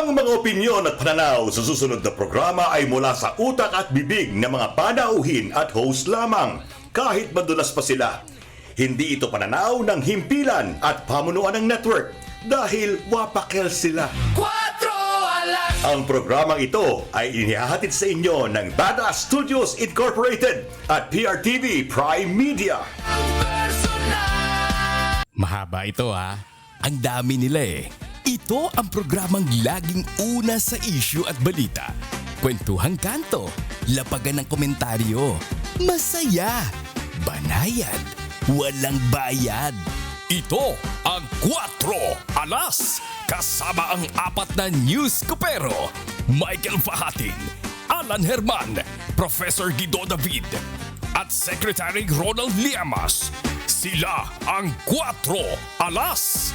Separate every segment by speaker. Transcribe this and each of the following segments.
Speaker 1: Ang mga opinyon at pananaw sa susunod na programa ay mula sa utak at bibig ng mga panauhin at host lamang, kahit madulas pa sila. Hindi ito pananaw ng himpilan at pamunuan ng network dahil wapakel sila. Ang programang ito ay inihahatid sa inyo ng Badass Studios Incorporated at PRTV Prime Media.
Speaker 2: Mahaba ito ha. Ang dami nila eh. Ito ang programang laging una sa issue at balita. Kwentuhang kanto, lapagan ng komentaryo, masaya, banayad, walang bayad. Ito ang 4 Alas, kasama ang 4 na news kupero. Michael Fahatin, Alan Herman, Professor Guido David, at Secretary Ronald Llamas. Sila ang 4 Alas.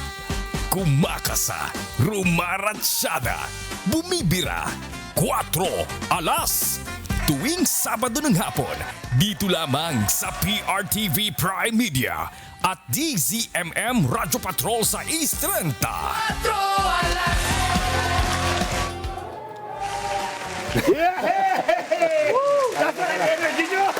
Speaker 2: Kumakasa, rumaratsyada, bumibira, 4 Alas. Tuwing Sabado ng hapon, dito lamang sa PRTV Prime Media at DZMM Radyo Patrol sa East 30. 4 Alas!
Speaker 1: Yay! Nasa ang energy nyo!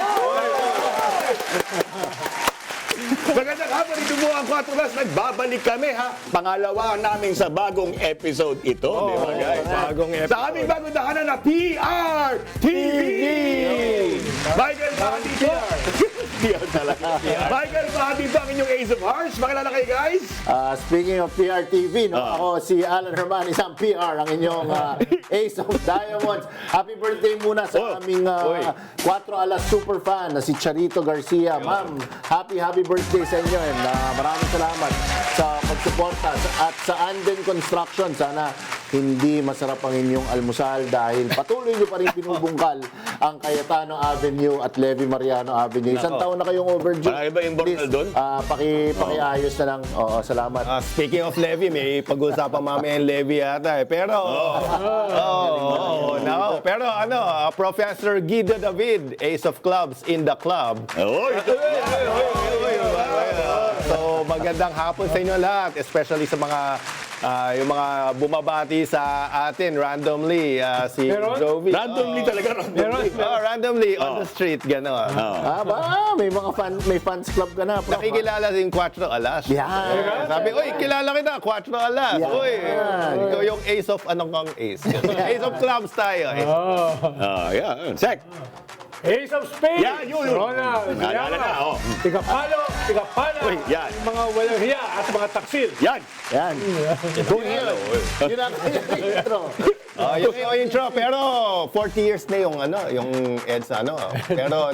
Speaker 1: Magandang hapon, ito po ang 4 Alas. Nagbabalik kami ha. Pangalawa namin sa bagong episode ito. Di ba guys?
Speaker 3: Bagong episode.
Speaker 1: Sa aming bagong dahanan na PRTV! Michael Fahatin po. PR talaga. Michael Fahatin po ang inyong Ace of Hearts. Makilala kayo guys?
Speaker 3: Speaking of PRTV, ako si Alan Herman, isang PR, ang inyong Ace of Diamonds. Happy birthday muna sa aming 4 Alas super fan na si Charito Garcia. Ma'am, happy birthday sa inyo and maraming salamat sa pagsuporta at sa Anden Construction. Sana hindi masarap ang inyong almusal dahil patuloy nyo pa rin binubungkal ang Cayetano Avenue at Levi Mariano Avenue. Isang taon na kayong overdue.
Speaker 1: Marami ba yung bornal doon?
Speaker 3: Pakiayos na lang. Oo, salamat.
Speaker 4: Speaking of Levi, may pag-uusapan mamaya yung Levi yata eh. Pero, pero Professor Guido David, Ace of Clubs in the club. So, magandang hapon sa inyo lahat, especially sa mga yung mga bumabati sa atin randomly, si Jovi.
Speaker 1: Randomly talaga, randomly.
Speaker 4: Randomly on the street, gano'n.
Speaker 3: May fans club ka na. Prof.
Speaker 4: Nakikilala din 4 Alas.
Speaker 3: Yan.
Speaker 4: Sabi, uy, kilala kita, 4 Alas.
Speaker 3: Yan.
Speaker 4: Uy, ikaw yung Ace of, anong kang Ace? Ace of Clubs tayo.
Speaker 1: Yeah. Check.
Speaker 5: Ace of Spades!
Speaker 1: Yan, yun.
Speaker 5: Ronald,
Speaker 1: Naalala na,
Speaker 5: Tigapalo, tigapana,
Speaker 1: yan.
Speaker 5: mga walang hiya at mga taksil.
Speaker 1: Yan.
Speaker 3: Yan. Yun ang intro.
Speaker 4: Yung intro, pero 40 years na yung EDSA, Pero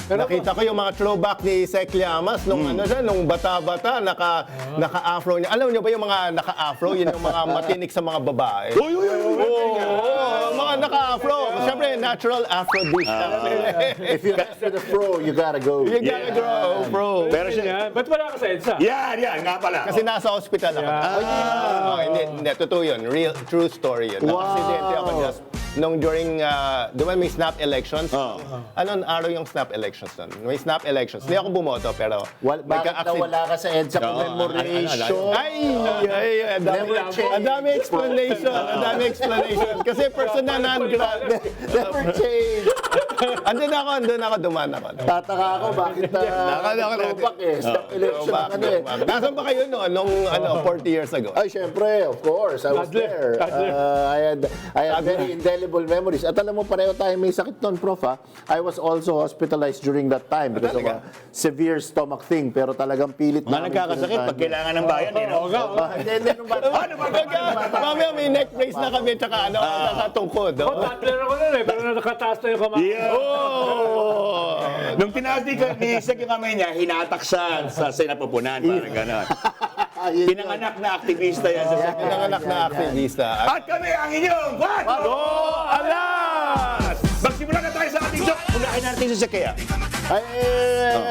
Speaker 4: nakita ko yung mga throwback ni Sec Llamas nung nung bata-bata, naka-afro niya. Alam niyo ba yung mga naka-afro? Yun yung mga matinik sa mga babae. Mga naka-afro. Siyempre, natural afro dish.
Speaker 3: If you're after the pro, you gotta go.
Speaker 4: You gotta grow, bro.
Speaker 1: Pero siya,
Speaker 5: Ba't wala ka sa EDSA?
Speaker 1: yan, nga pala.
Speaker 4: Kasi nasa hospital ako. Hindi, totoo yun. Real, true story yun.
Speaker 3: Wow.
Speaker 4: Aksidente ako just nung during, di ba may snap elections? Anong araw yung snap elections nun? May snap elections. Hindi ako bumoto, pero
Speaker 3: Bakit nawala ka sa EDSA commemoration?
Speaker 4: Ang dami explanation. Kasi personal non-grad.
Speaker 3: Never change.
Speaker 4: Andun ako, dumaan ako.
Speaker 3: Tataka ako, bakit throwback Stop election ang
Speaker 4: Nasaan ba kayo nung 40 years ago?
Speaker 3: Ay, syempre, of course. I was there. I had very indelible memories. At alam mo, pareho tayo may sakit nun, Prof. I was also hospitalized during that time because of a severe stomach thing. Pero talagang pilit
Speaker 1: Mga nagkakasakit pag kailangan ng bayan,
Speaker 4: Mamaya may neck brace na kami, tsaka nakatungkod.
Speaker 5: Tatler ako nun pero nakataas na yung kamay.
Speaker 1: Nung tinaas ni Sek yung kamay niya, hinatak sa sinapupunan. Parang gano'n. Pinanganak na aktivista yan sa Sek.
Speaker 4: Pinanganak na aktivista.
Speaker 1: At kami ang inyong 4 Alas! Magsimula na tayo sa ating joke. Unahin natin si Sek kaya.
Speaker 3: Ay,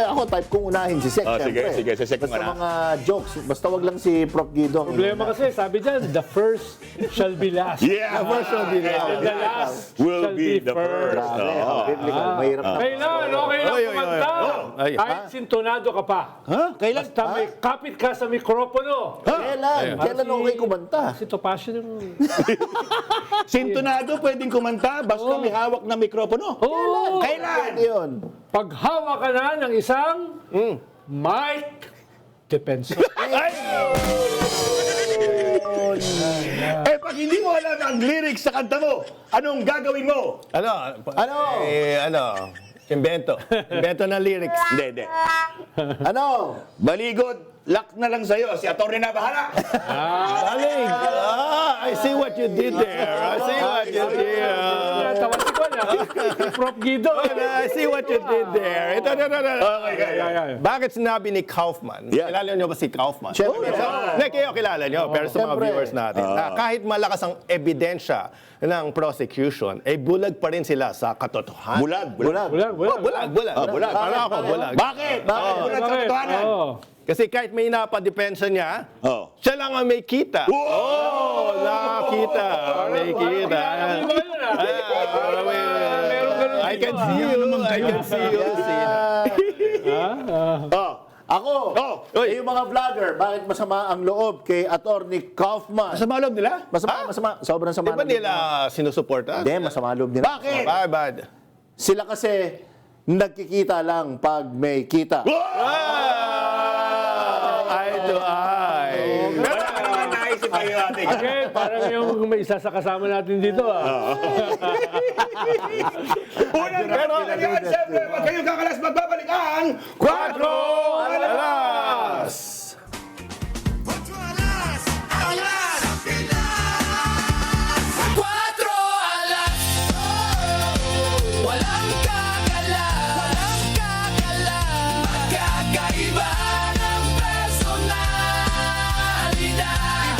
Speaker 3: ako type kong unahin si Sek.
Speaker 1: Oh, sige,
Speaker 3: syempre.
Speaker 1: sige, si Sek
Speaker 3: Basta
Speaker 1: muna.
Speaker 3: mga jokes. Basta wag lang si Prof. Guido.
Speaker 5: Problema kasi, sabi dyan, the first shall be last.
Speaker 1: Yeah.
Speaker 4: The first will be
Speaker 5: And
Speaker 4: last.
Speaker 5: the last
Speaker 1: Will
Speaker 5: shall
Speaker 1: be the first.
Speaker 3: Grabe,
Speaker 1: Oo.
Speaker 3: biblical. Mahirap na.
Speaker 5: Kailan, okay lang
Speaker 4: Oy, oy, oy.
Speaker 5: kumanta.
Speaker 4: Ay.
Speaker 5: Kahit sintonado ka pa.
Speaker 1: Ha? Kailan?
Speaker 5: Basta may kapit ka sa mikropono.
Speaker 3: Kailan? Kailan okay kumanta?
Speaker 5: Kasi Topacio yung...
Speaker 1: Sintonado pwedeng kumanta basta may hawak na mikropono.
Speaker 5: Oh,
Speaker 1: Kailan?
Speaker 3: Pwede yun.
Speaker 5: paghawa ka na ng isang mic, depends.
Speaker 1: Eh, pag hindi mo alam ang lyrics sa kanta mo, anong gagawin mo?
Speaker 4: Ano?
Speaker 3: Ano?
Speaker 4: Invento. Invento ng lyrics.
Speaker 1: Hindi.
Speaker 3: Ano?
Speaker 1: Baligod, lock na lang sa'yo. Si attorney na bahala.
Speaker 4: Balig! I see what you did there. I see what you did.
Speaker 5: Tawa si Juan, si Prof. Guido.
Speaker 4: I see what you did there. Ito.
Speaker 1: Okay.
Speaker 4: Bakit sinabi ni Kaufman?
Speaker 1: Yeah.
Speaker 4: Kilala niyo ba si Kaufman?
Speaker 3: Siyempre.
Speaker 4: Hindi, kayo kilala niyo, pero sa mga
Speaker 3: Siyempre.
Speaker 4: viewers natin, na kahit malakas ang ebidensya ng prosecution, ay bulag pa rin sila sa katotohanan.
Speaker 1: Bulag.
Speaker 3: Bulag.
Speaker 5: Bulag.
Speaker 4: Bulag.
Speaker 1: bulag.
Speaker 4: Para ako, bulag.
Speaker 1: Bakit? Bulag sa katotohanan.
Speaker 5: Oo.
Speaker 4: Kasi kahit may napadepensa niya,
Speaker 1: Oh.
Speaker 4: siya lang ang may kita.
Speaker 1: Oh!
Speaker 4: Nakakita. May kita.
Speaker 5: Ano ba yun, ah? Meron ganun
Speaker 4: I can
Speaker 5: dito,
Speaker 4: see you. I can see you.
Speaker 1: Oh.
Speaker 3: Ako,
Speaker 1: Oh.
Speaker 3: yung mga vlogger, bakit masama ang loob kay Attorney Kaufman?
Speaker 1: Masama loob nila?
Speaker 3: Masama. Sobrang sama.
Speaker 4: Di ba
Speaker 3: ng loob.
Speaker 4: nila sinusuporta?
Speaker 3: Hindi, masama loob nila.
Speaker 1: Bakit?
Speaker 4: Bad.
Speaker 3: Sila kasi nagkikita lang pag may kita.
Speaker 4: Eye to eye.
Speaker 1: Pero ano naman naisip kayo natin?
Speaker 5: Okay, parang yung may isa sa kasama natin dito.
Speaker 1: Unang pero yan, siyempre, pag kayo kakalas, magbabalik ang 4
Speaker 4: Alas!
Speaker 2: Walang kakala, magkakaiba ng personalidad.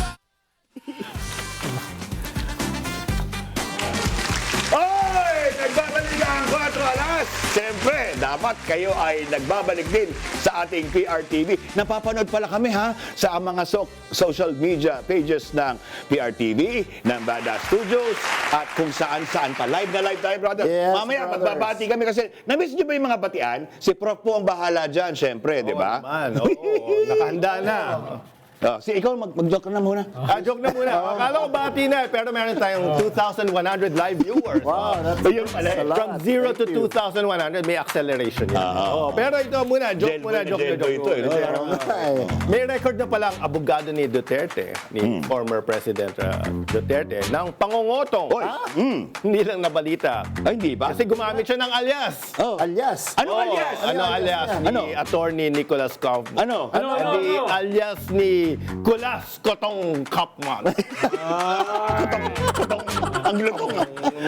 Speaker 1: Oy! Nagbabalik ang 4 alas! Siyempre, dapat kayo ay nagbabalik din sa ating PRTV. Napapanood pala kami ha sa mga social media pages ng PRTV, ng Bada Studios, at kung saan-saan pa. Live na live tayo, brother.
Speaker 3: Yes,
Speaker 1: Mamaya,
Speaker 3: brothers.
Speaker 1: magbabati kami kasi na-miss nyo ba yung mga batian? Si Prof po ang bahala dyan, siyempre, di ba?
Speaker 4: Man, nakahanda na.
Speaker 1: Oh, si ikaw, mag-joke ka na muna.
Speaker 4: Joke na muna. Akala ko bati na, pero meron tayong 2,100 live viewers.
Speaker 3: Wow, that's
Speaker 1: Ayun pala.
Speaker 3: a lot.
Speaker 4: From 0 to
Speaker 3: Thank you.
Speaker 4: 2,100, may acceleration yan. Pero ito muna, joke muna.
Speaker 1: Ito, eh, no?
Speaker 3: Ay,
Speaker 4: May record na palang abogado ni Duterte, ni former President Duterte, ng pangungotong.
Speaker 1: Oy,
Speaker 4: Hindi lang nabalita.
Speaker 1: Ay, hindi ba?
Speaker 4: Kasi gumamit siya ng alias.
Speaker 1: Oh.
Speaker 3: alias.
Speaker 1: Ano alias?
Speaker 4: Ano alias ni
Speaker 1: Ano?
Speaker 4: Attorney Nicholas Kaufman?
Speaker 1: Ano?
Speaker 4: Hindi alias ni Kulas Kotong Kaufman.
Speaker 1: Ang lutong.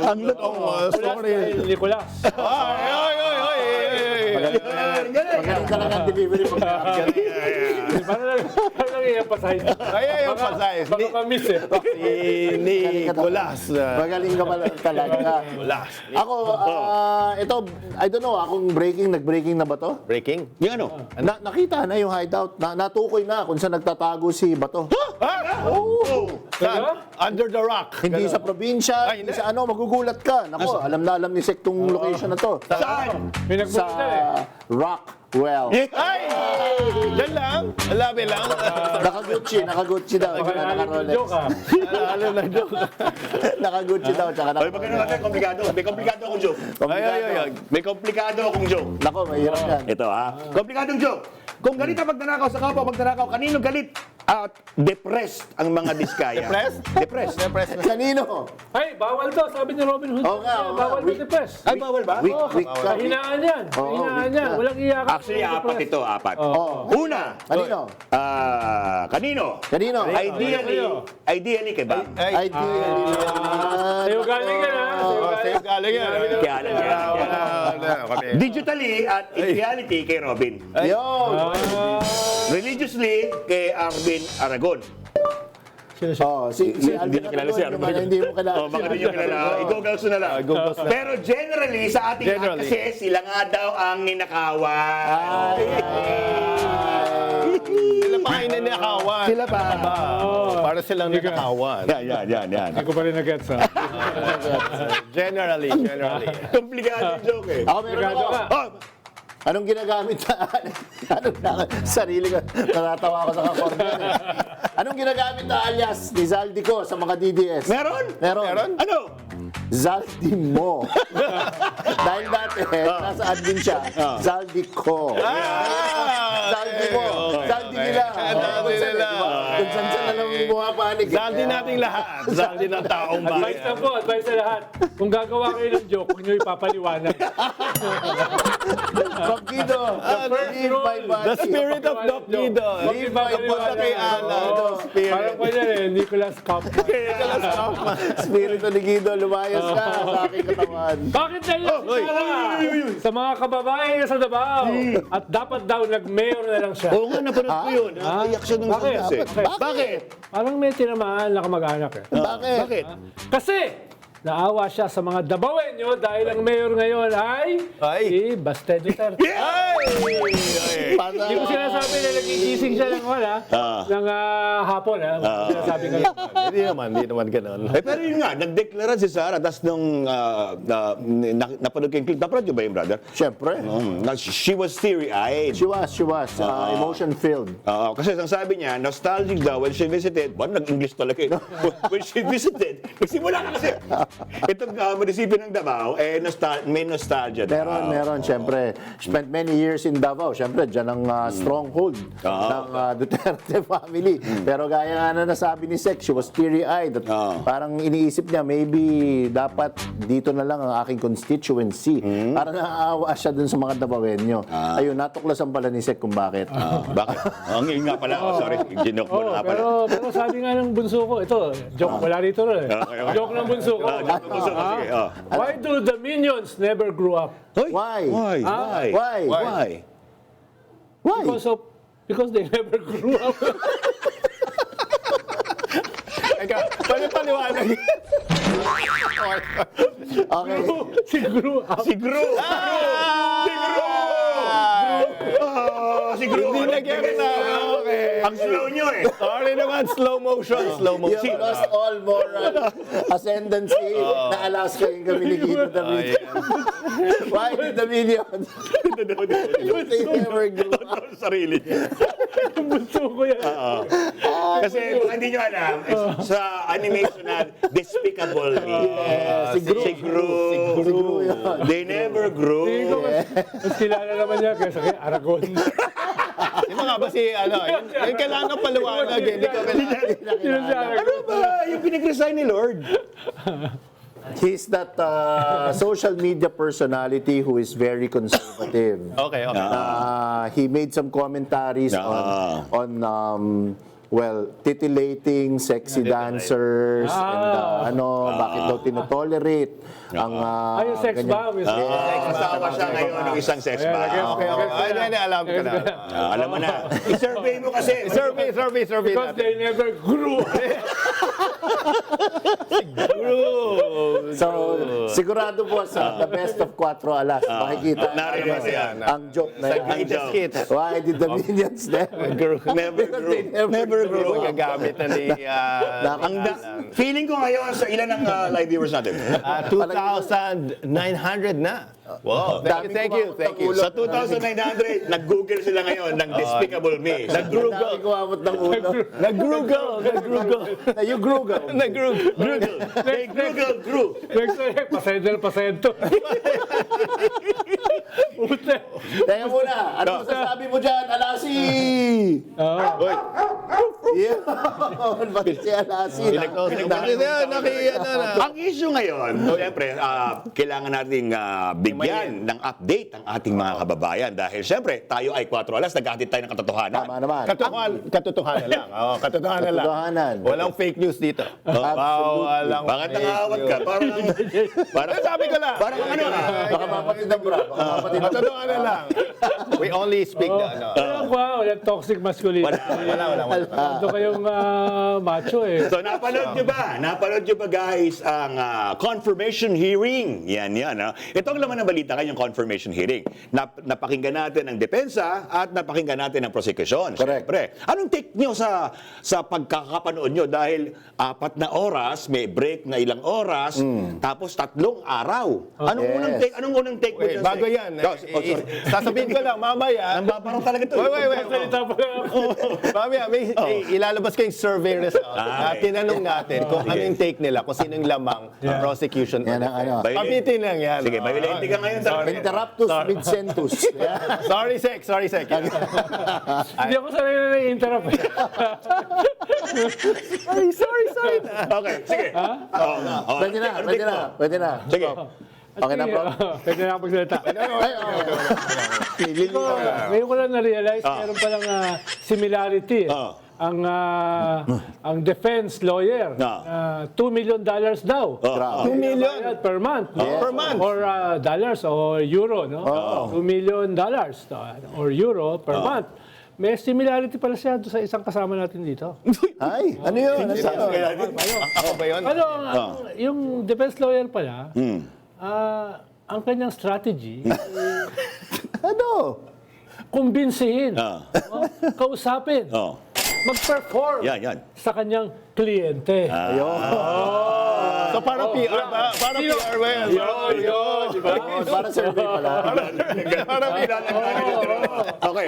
Speaker 1: Ang lutong.
Speaker 4: Sorry.
Speaker 5: Nicolas.
Speaker 3: Magaling talaga ang delivery mo.
Speaker 5: Parang i-emphasize.
Speaker 4: Ay, emphasize.
Speaker 5: Baka ka-miss eh.
Speaker 4: Ni Kulas.
Speaker 3: Magaling ka pala talaga.
Speaker 4: Kulas.
Speaker 3: Ako, ito, I don't know, akong nag-breaking na ba to?
Speaker 4: Breaking.
Speaker 1: Yung ano?
Speaker 3: Nakita na yung hideout. Natukoy na kung saan nagtatago si Bato.
Speaker 4: Saan? Under the rock.
Speaker 3: Hindi sa probinsya,
Speaker 4: Ay,
Speaker 3: hindi
Speaker 4: hindi.
Speaker 3: sa ano, magugulat ka. Nako, alam na alam ni Sek tong location na to.
Speaker 1: Saan?
Speaker 5: May
Speaker 3: Sa
Speaker 5: nagpunta eh.
Speaker 3: Rockwell.
Speaker 4: Ay! Diyan lang. Labi lang.
Speaker 3: Naka-Gucci daw.
Speaker 5: Baka
Speaker 3: Tsaka
Speaker 5: nalit yung
Speaker 3: naka-Rolex.
Speaker 5: joke ah.
Speaker 4: Alam na joke.
Speaker 3: Naka-Gucci daw, tsaka
Speaker 1: Ay, magkano natin? Komplikado. May komplikado akong joke.
Speaker 4: Ay.
Speaker 1: May komplikado akong joke.
Speaker 3: Nako, mahirap yan.
Speaker 1: Ito ha. Komplikadong joke. Kung galit ang magnanakaw sa kapwa magnanakaw, kanino galit? At depressed ang mga diskaya.
Speaker 4: Depressed?
Speaker 1: Depressed.
Speaker 4: Depressed na.
Speaker 3: Kanino?
Speaker 5: Ay, bawal to, sabi ni Robin Hood.
Speaker 3: Oo nga, oo nga.
Speaker 5: Bawal ma-depress.
Speaker 1: Ay, bawal ba?
Speaker 3: Weak ka.
Speaker 5: Kahinaan yan.
Speaker 3: Oo,
Speaker 5: Kahinaan
Speaker 3: weak
Speaker 5: yan.
Speaker 3: ka.
Speaker 5: Walang iyakan.
Speaker 1: Actually, apat ito. Apat. Una.
Speaker 3: Kanino?
Speaker 1: Kanino?
Speaker 3: Kanino?
Speaker 1: Ideally kay ba?
Speaker 3: ID.
Speaker 5: Sa'yo galing yan ha.
Speaker 4: Sa'yo galing yan.
Speaker 1: Kaya alam niya. Digitally at in reality kay Robin.
Speaker 3: Yo!
Speaker 1: Religiously kay Arvin Aragon.
Speaker 3: si Alvin
Speaker 5: Hindi niyo kilala si Alvin.
Speaker 3: Hindi mo kilala.
Speaker 1: Oh, baka hindi nyo kilala. I-googles na lang. Pero generally, sa ating
Speaker 4: Generally.
Speaker 1: kasi sila nga daw ang ninakawan.
Speaker 4: Sila pa kayo nanakawan.
Speaker 1: Sila pa.
Speaker 4: Para silang nanakawan.
Speaker 1: Yan.
Speaker 5: Hindi ko pa rin nag-gets, ha?
Speaker 4: Generally.
Speaker 1: Komplikado yung joke eh.
Speaker 3: Ako meron ako.
Speaker 1: Oh,
Speaker 3: Anong ginagamit sarili ko, natatawa ako sa kakordion eh. Anong ginagamit na alias ni Zaldico sa mga DDS? Meron.
Speaker 1: ano?
Speaker 3: Zaldimo. Dahil dati, nasa admin siya, Zaldico. Zaldimo. Zaldi nila.
Speaker 4: Zaldi nila.
Speaker 3: Kung saan na lang bumapanig.
Speaker 4: Zaldi nating lahat. Zaldi ng taong
Speaker 5: Advice
Speaker 4: bayan.
Speaker 5: lang po, advice sa lahat. Kung gagawa kayo ng joke, huwag nyo ipapaliwanag.
Speaker 3: Doc Guido, leave my body.
Speaker 4: The spirit of Doc Guido.
Speaker 3: Leave my
Speaker 4: Punta kay Ana.
Speaker 5: Oo. Parang pa niya Nicholas Kaufman.
Speaker 3: Spirito ni Guido, lumayas ka sa aking katawan.
Speaker 5: Bakit na yun? Sa mga kababayan niya sa Davao. At dapat daw nag-mayor na lang siya.
Speaker 1: Oo nga, napanood ko yun. Naiyak siya ng
Speaker 5: Bakit?
Speaker 1: sandas eh.
Speaker 3: Bakit?
Speaker 5: Parang may tinamaan na kamag-anak eh.
Speaker 3: Bakit?
Speaker 5: Kasi naawa siya sa mga Dabawenyo dahil ang mayor ngayon ay si Baste Duterte. Hindi ko sinasabi na nagigising siya ng hapon. Sinasabi ko lang.
Speaker 4: Hindi naman ganun.
Speaker 1: Eh, pero yun nga, nagdeklara si Sarah, tapos nung napanood ko yung clip, napanood nyo ba yung brother?
Speaker 3: Siyempre.
Speaker 1: She was teary-eyed.
Speaker 3: She was. Emotion-filled.
Speaker 1: Kasi ang sabi niya, nostalgic daw when she visited, nag-English talaga eh. When she visited, nagsimula ka kasi. Itong munisipyo ng Davao, may nostalgia daw.
Speaker 3: Meron, siyempre. Spent many years in Davao. Siyempre, dyan ang stronghold ng Duterte family. Pero gaya nga na nasabi ni Sek, she was teary-eyed. At parang iniisip niya, maybe dapat dito na lang ang aking constituency. Para naaawa siya dun sa mga Davaoenyo. Ayun, natuklasan pala ni Sek kung bakit.
Speaker 1: Bakit? Ang yun nga pala. Sorry, ginok mo na nga pala.
Speaker 5: Pero sabi nga ng bunso ko, ito, joke wala rito rin.
Speaker 1: Okay.
Speaker 5: Joke ng bunso ko.
Speaker 1: Sige,
Speaker 5: Why do the minions never grow up?
Speaker 3: Why?
Speaker 1: Why?
Speaker 5: Because they never grew up.
Speaker 4: Paliwanag.
Speaker 3: Okay.
Speaker 5: Si grew up.
Speaker 1: Si Gru! Si Gru!
Speaker 4: Hindi nagyari na. Okay.
Speaker 1: Ang slow nyo eh.
Speaker 4: Sorry naman, slow motion.
Speaker 3: You lost all moral ascendancy na Alaska yung kami ni Guido the Million. Why did the Millions? They never grew up.
Speaker 1: Sarili.
Speaker 5: Yung bunso ko yan.
Speaker 1: Kasi kung hindi nyo alam, sa animation na Despicable Me.
Speaker 3: Si Gru.
Speaker 1: Si Gru.
Speaker 3: yun.
Speaker 1: They never grew.
Speaker 5: Mas kilala naman niya kaysa kay Aragon.
Speaker 4: Yung mga ba si, yung kailangan paliwanag, hindi ka
Speaker 5: Sino si Aragon?
Speaker 1: Ano ba? Yung pinag-resign ni Lord.
Speaker 3: He's that social media personality who is very conservative.
Speaker 4: Okay.
Speaker 3: He made some commentaries on titillating sexy dancers and bakit daw tinotolerate ang
Speaker 5: Yung sex
Speaker 3: ganyan.
Speaker 5: bomb.
Speaker 1: Kasama siya ngayon ng isang sex bomb.
Speaker 4: Okay. Alam ko na.
Speaker 1: Alam mo na. I-survey mo kasi.
Speaker 4: Survey
Speaker 5: Because
Speaker 4: natin.
Speaker 5: they never grew up.
Speaker 3: So, sigurado po sa The Best of Cuatro Alas, makikita
Speaker 1: Narinig mo yan.
Speaker 3: ang joke na yan.
Speaker 1: Greatest hits.
Speaker 3: Why did the Minions never
Speaker 1: Never grew.
Speaker 3: Never grew.
Speaker 4: Gagamit na ni...
Speaker 1: Feeling ko ngayon sa ilan ang live viewers natin.
Speaker 4: 2,900 na. Wow. Thank you.
Speaker 1: Sa 2,900, nag-google sila ngayon ng Despicable Me.
Speaker 3: Nag-Google. Kumamot ng ulo.
Speaker 4: Nag-Google.
Speaker 3: Na you Google.
Speaker 1: Google. They Google grew.
Speaker 5: Next time, pasento. Ute.
Speaker 3: Teka muna, ano masasabi mo dyan, Alasi? Yun, pati si Alasi.
Speaker 1: Ang issue ngayon, siyempre, kailangan nating bigyan ng update ang ating mga kababayan dahil siyempre, tayo ay 4 alas, naghahatid tayo ng katotohanan.
Speaker 3: Tama naman.
Speaker 4: Katotohanan lang. Katotohanan lang.
Speaker 3: Katotohanan.
Speaker 4: Walang fake news dito. Walang
Speaker 1: Bakit nangahawat ka? Parang
Speaker 4: sabi ko lang.
Speaker 1: ano ka?
Speaker 3: Baka mapatid ang bra. Baka mapatid ang
Speaker 4: Totoo na lang. We only speak the ano.
Speaker 5: Walang toxic masculinity.
Speaker 4: Wala.
Speaker 5: Ito kayong macho eh.
Speaker 1: So napanood nyo ba? Napanood nyo ba guys ang confirmation hearing? Yan. Ito ang laman ng balita ngayong confirmation hearing. Napakinggan natin ang depensa at napakinggan natin ang prosecution.
Speaker 3: Correct.
Speaker 1: Siyempre. Anong take nyo sa pagkakapanood nyo? Dahil 4 na oras, may break na ilang oras, tapos 3 araw. Anong unang take mo
Speaker 4: Wait,
Speaker 1: dyan?
Speaker 4: bago yan.
Speaker 1: Sorry.
Speaker 4: Sasabihin ko lang, mamaya.
Speaker 1: Parang talaga ito.
Speaker 4: Wait.
Speaker 5: Salita pa lang ako.
Speaker 4: Mamaya, may ilalabas ko yung survey result. Tinanong natin kung ano yung take nila, kung sino yung lamang prosecution.
Speaker 3: Yan ang ano.
Speaker 4: Pabitin lang yan.
Speaker 1: Sige, violente ka ngayon.
Speaker 3: Interruptus mid-sentus.
Speaker 4: Sorry, Sek.
Speaker 5: Hindi ako sanay na na-interrupt.
Speaker 4: Sorry.
Speaker 1: Okay, sige.
Speaker 3: Pwede na.
Speaker 1: Sige.
Speaker 3: Okay na, bro?
Speaker 5: Pwede na ako magsalita.
Speaker 3: Ay,
Speaker 5: Ngayon ko lang na-realize, meron palang similarity. Ang defense lawyer, $2 million daw.
Speaker 4: 2 million
Speaker 5: Per month.
Speaker 4: per month.
Speaker 5: Or dollars or euro, no? $2 million or euro per month. May similarity pala siya doon sa isang kasama natin dito.
Speaker 3: Ay, ano yun?
Speaker 4: Ako ba yun?
Speaker 5: Ano, yung defense lawyer pala, ang kanyang strategy,
Speaker 3: Ano?
Speaker 5: kumbinsihin, kausapin, mag-perform
Speaker 1: Yan.
Speaker 5: sa kanyang kliyente.
Speaker 4: So parang PR ba? Parang PR ba yan?
Speaker 5: Diba?
Speaker 3: Parang survey pala.
Speaker 4: Parang PR.
Speaker 1: Okay.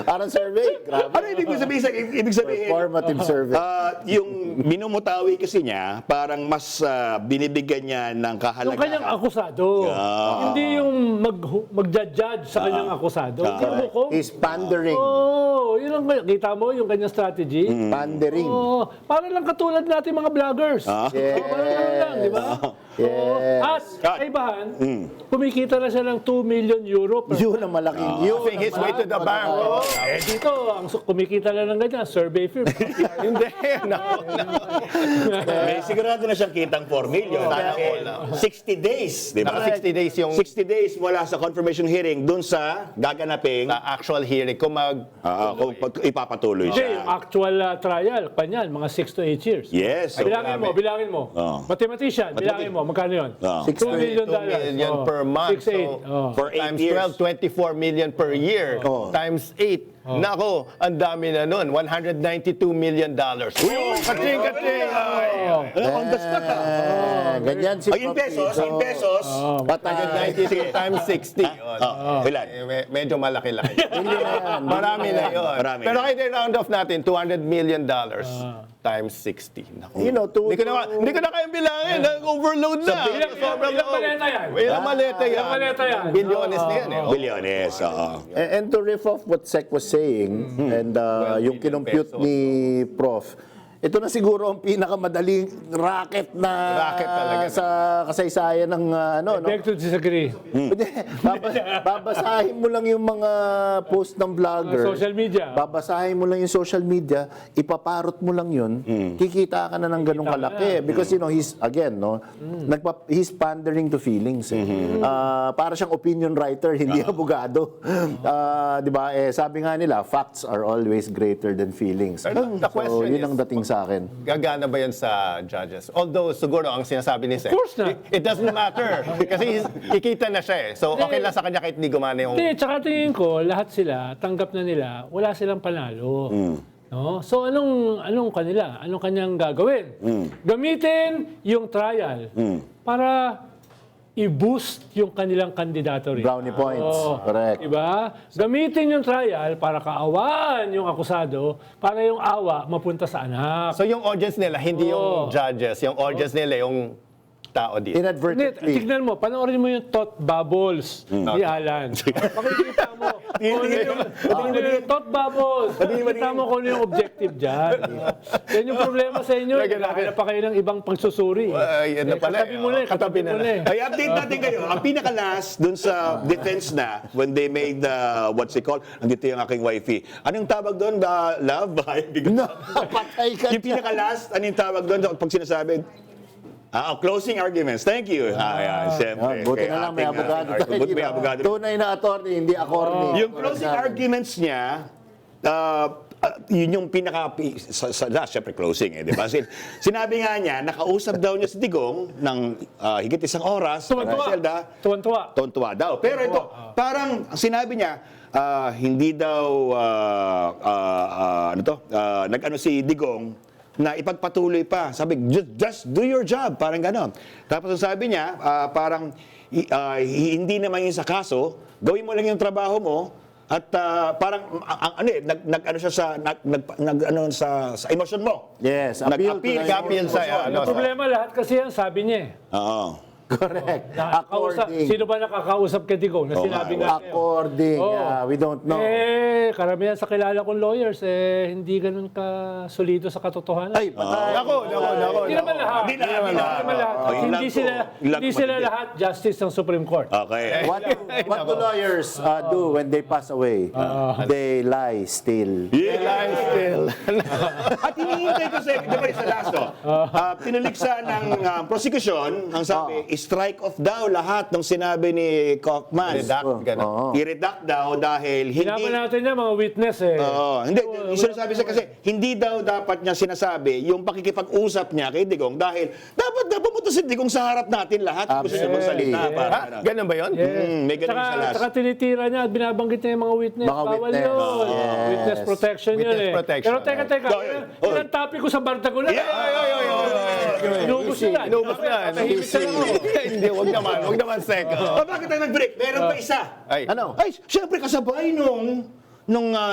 Speaker 3: Parang survey. Grabe.
Speaker 1: Ano ibig sabihin?
Speaker 3: Formative survey.
Speaker 1: Yung minumutawi kasi niya, parang mas binibigyan niya ng
Speaker 5: Yung kanyang
Speaker 1: kahalagahan.
Speaker 5: akusado. Hindi yung mag-judge sa kanyang akusado. Hindi yung hukom.
Speaker 3: He's pandering.
Speaker 5: Yun ang kita mo, yung kanyang strategy.
Speaker 3: Pandering.
Speaker 5: Para lang katulad natin mga vloggers. Parang ano lang, di ba?
Speaker 3: Yes.
Speaker 5: At kaibahan, kumikita na siya ng 2 million euro per
Speaker 3: Yun ang malaking yun.
Speaker 4: Using his way to the bank.
Speaker 5: dito, ang kumikita na ng ganyan, survey firm.
Speaker 4: Hindi.
Speaker 1: May sigurado na siyang kitang 4 million. Dahil 60 days, di ba?
Speaker 4: Naka 60 days yung
Speaker 1: 60 days mula sa confirmation hearing dun sa gaganaping
Speaker 4: actual hearing. Kung
Speaker 1: kung ipapatuloy
Speaker 5: Hindi,
Speaker 1: siya.
Speaker 5: yung actual trial, kanyan, mga 6 to 8 years.
Speaker 1: Yes.
Speaker 5: Bilangin mo. Mathematician, bilangin mo, magkano yun? $2 million.
Speaker 4: 2 million per month.
Speaker 5: 6-8.
Speaker 1: For 8
Speaker 4: Times
Speaker 1: years.
Speaker 4: 12, 24 million per year. Times 8. Nako, ang dami na nun. $192 million. Kating!
Speaker 1: On the spot,
Speaker 3: Ganyan si
Speaker 1: in pesos, in pesos.
Speaker 3: Patay.
Speaker 4: 192 times 60.
Speaker 1: Ilan?
Speaker 4: Medyo malaki-laki. Marami na yun.
Speaker 1: Marami
Speaker 4: Pero
Speaker 1: na.
Speaker 4: kahit i-round off natin, $200 million times 60. Naku.
Speaker 3: You know,
Speaker 4: Hindi ko na kayang bilangin. Overload na.
Speaker 5: Ilang maleta yan?
Speaker 4: Ilang maleta yan?
Speaker 5: Ilang maleta yan?
Speaker 4: Bilyones na yan.
Speaker 1: Bilyones, oo.
Speaker 3: And to riff off what Sec was saying, and yung kinompute
Speaker 4: pesos.
Speaker 3: ni Prof, ito na siguro ang pinakamadaling racket
Speaker 4: talaga.
Speaker 3: sa kasaysayan ng no?
Speaker 5: Beg to disagree.
Speaker 3: Hindi, babasahin mo lang yung mga post ng vlogger.
Speaker 5: Social media.
Speaker 3: Babasahin mo lang yung social media, ipaparot mo lang yun, kikita ka na ng ganong kalaki. Because he's, again, he's pandering to feelings. Para siyang opinion writer, hindi abogado. Di ba? Sabi nga nila, facts are always greater than feelings.
Speaker 4: The question
Speaker 3: So, yun
Speaker 4: is,
Speaker 3: ang dating sa akin.
Speaker 4: gagana ba yan sa judges? Although, siguro, ang sinasabi ni Sec,
Speaker 5: Of course na.
Speaker 4: it doesn't matter. Kasi kikita na siya eh. So, okay lang sa kanya kahit hindi gumana yung...
Speaker 5: Hindi, tsaka tingin ko, lahat sila, tanggap na nila, wala silang panalo. No? So anong kanila? Anong kanyang gagawin? Gamitin yung trial para i-boost yung kanilang candidatory.
Speaker 3: Brownie points. Correct.
Speaker 5: Diba? Gamitin yung trial para kaawaan yung akusado para yung awa mapunta sa anak.
Speaker 4: So, yung audience nila, hindi yung judges. Yung audience nila, yung tao dito.
Speaker 5: Hindi,
Speaker 3: Inadvertently.
Speaker 5: tignan mo, panoorin mo yung thought bubbles ni Alan. Makikita mo. Yung thought bubbles. Makikita mo kung ano yung objective dyan. Yan yung problema sa inyo. Naghahanap pa kayo ng ibang pagsusuri.
Speaker 4: Yan na pala.
Speaker 5: Katabi mo na.
Speaker 4: Katabi na.
Speaker 1: Ay, update natin kayo. Ang pinaka-last dun sa defense na, when they made what's it called, andito yung aking wifey. Anong tawag doon? Love?
Speaker 3: No, patay ka
Speaker 1: Yung pinaka-last, anong tawag doon? Pag sinasabi,
Speaker 6: Closing arguments. Thank you. Siyempre.
Speaker 3: Buti
Speaker 6: kay
Speaker 3: na lang may
Speaker 6: ating,
Speaker 3: abogado tayo
Speaker 6: buti may
Speaker 3: dito.
Speaker 6: abogado.
Speaker 3: Tunay na attorney, hindi attorney.
Speaker 6: Yung closing arguments niya, yun yung siyempre closing di ba? Sinabi nga niya, nakausap daw niya si Digong ng higit isang oras.
Speaker 5: Tuwan-tuwa.
Speaker 6: Tuwan-tuwa daw. Pero ito, parang ang sinabi niya, hindi daw, nag-ano si Digong, na ipagpatuloy pa. Sabi, just do your job. Parang gano'n. Tapos ang sabi niya, parang hindi naman yun sa kaso, gawin mo lang yung trabaho mo, at parang nag-ano siya sa emosyon mo.
Speaker 3: Yes,
Speaker 4: Appeal sa
Speaker 5: Ang problema lahat kasi yan, sabi niya
Speaker 6: Oo.
Speaker 3: Correct.
Speaker 5: Sino ba nakakausap kay Digong na sinabi nga niya?
Speaker 3: According, we don't know.
Speaker 5: Karamihan sa kilala kong lawyers, hindi ganun ka solido sa katotohanan.
Speaker 3: Ay, patay.
Speaker 5: Hindi naman lahat.
Speaker 6: Hindi naman lahat.
Speaker 5: Hindi sila lahat justice ng Supreme Court.
Speaker 6: Okay.
Speaker 3: What do lawyers do when they pass away? They lie still.
Speaker 6: At hinihintay ko sa, di ba sa last, pinuliksa ng prosecution, ang sabi, strike off daw lahat ng sinabi ni Kaufman. I-redact daw dahil hindi...
Speaker 5: Hinapan natin niya mga witness
Speaker 6: Hindi, sinasabi siya kasi, hindi daw dapat niya sinasabi yung pakikipag-usap niya kay Digong dahil dapat daw pumunta si Digong sa harap natin lahat. Gusto siya magsalita.
Speaker 4: Ganun ba yun?
Speaker 6: May ganun sa last.
Speaker 5: Tsaka tinitira niya at binabanggit niya yung mga witness.
Speaker 3: Mga
Speaker 5: Bawal
Speaker 3: witness.
Speaker 5: yun.
Speaker 3: Yes.
Speaker 5: Witness protection yun
Speaker 4: Witness protection.
Speaker 5: Pero teka. Ilang topic ko sa Bardagulan. Inubos nila.
Speaker 4: Inubos na. Hindi, wag naman second.
Speaker 6: Bakit tayo nag-break? Meron pa isa.
Speaker 3: Ano?
Speaker 6: Ay, siyempre kasabay nung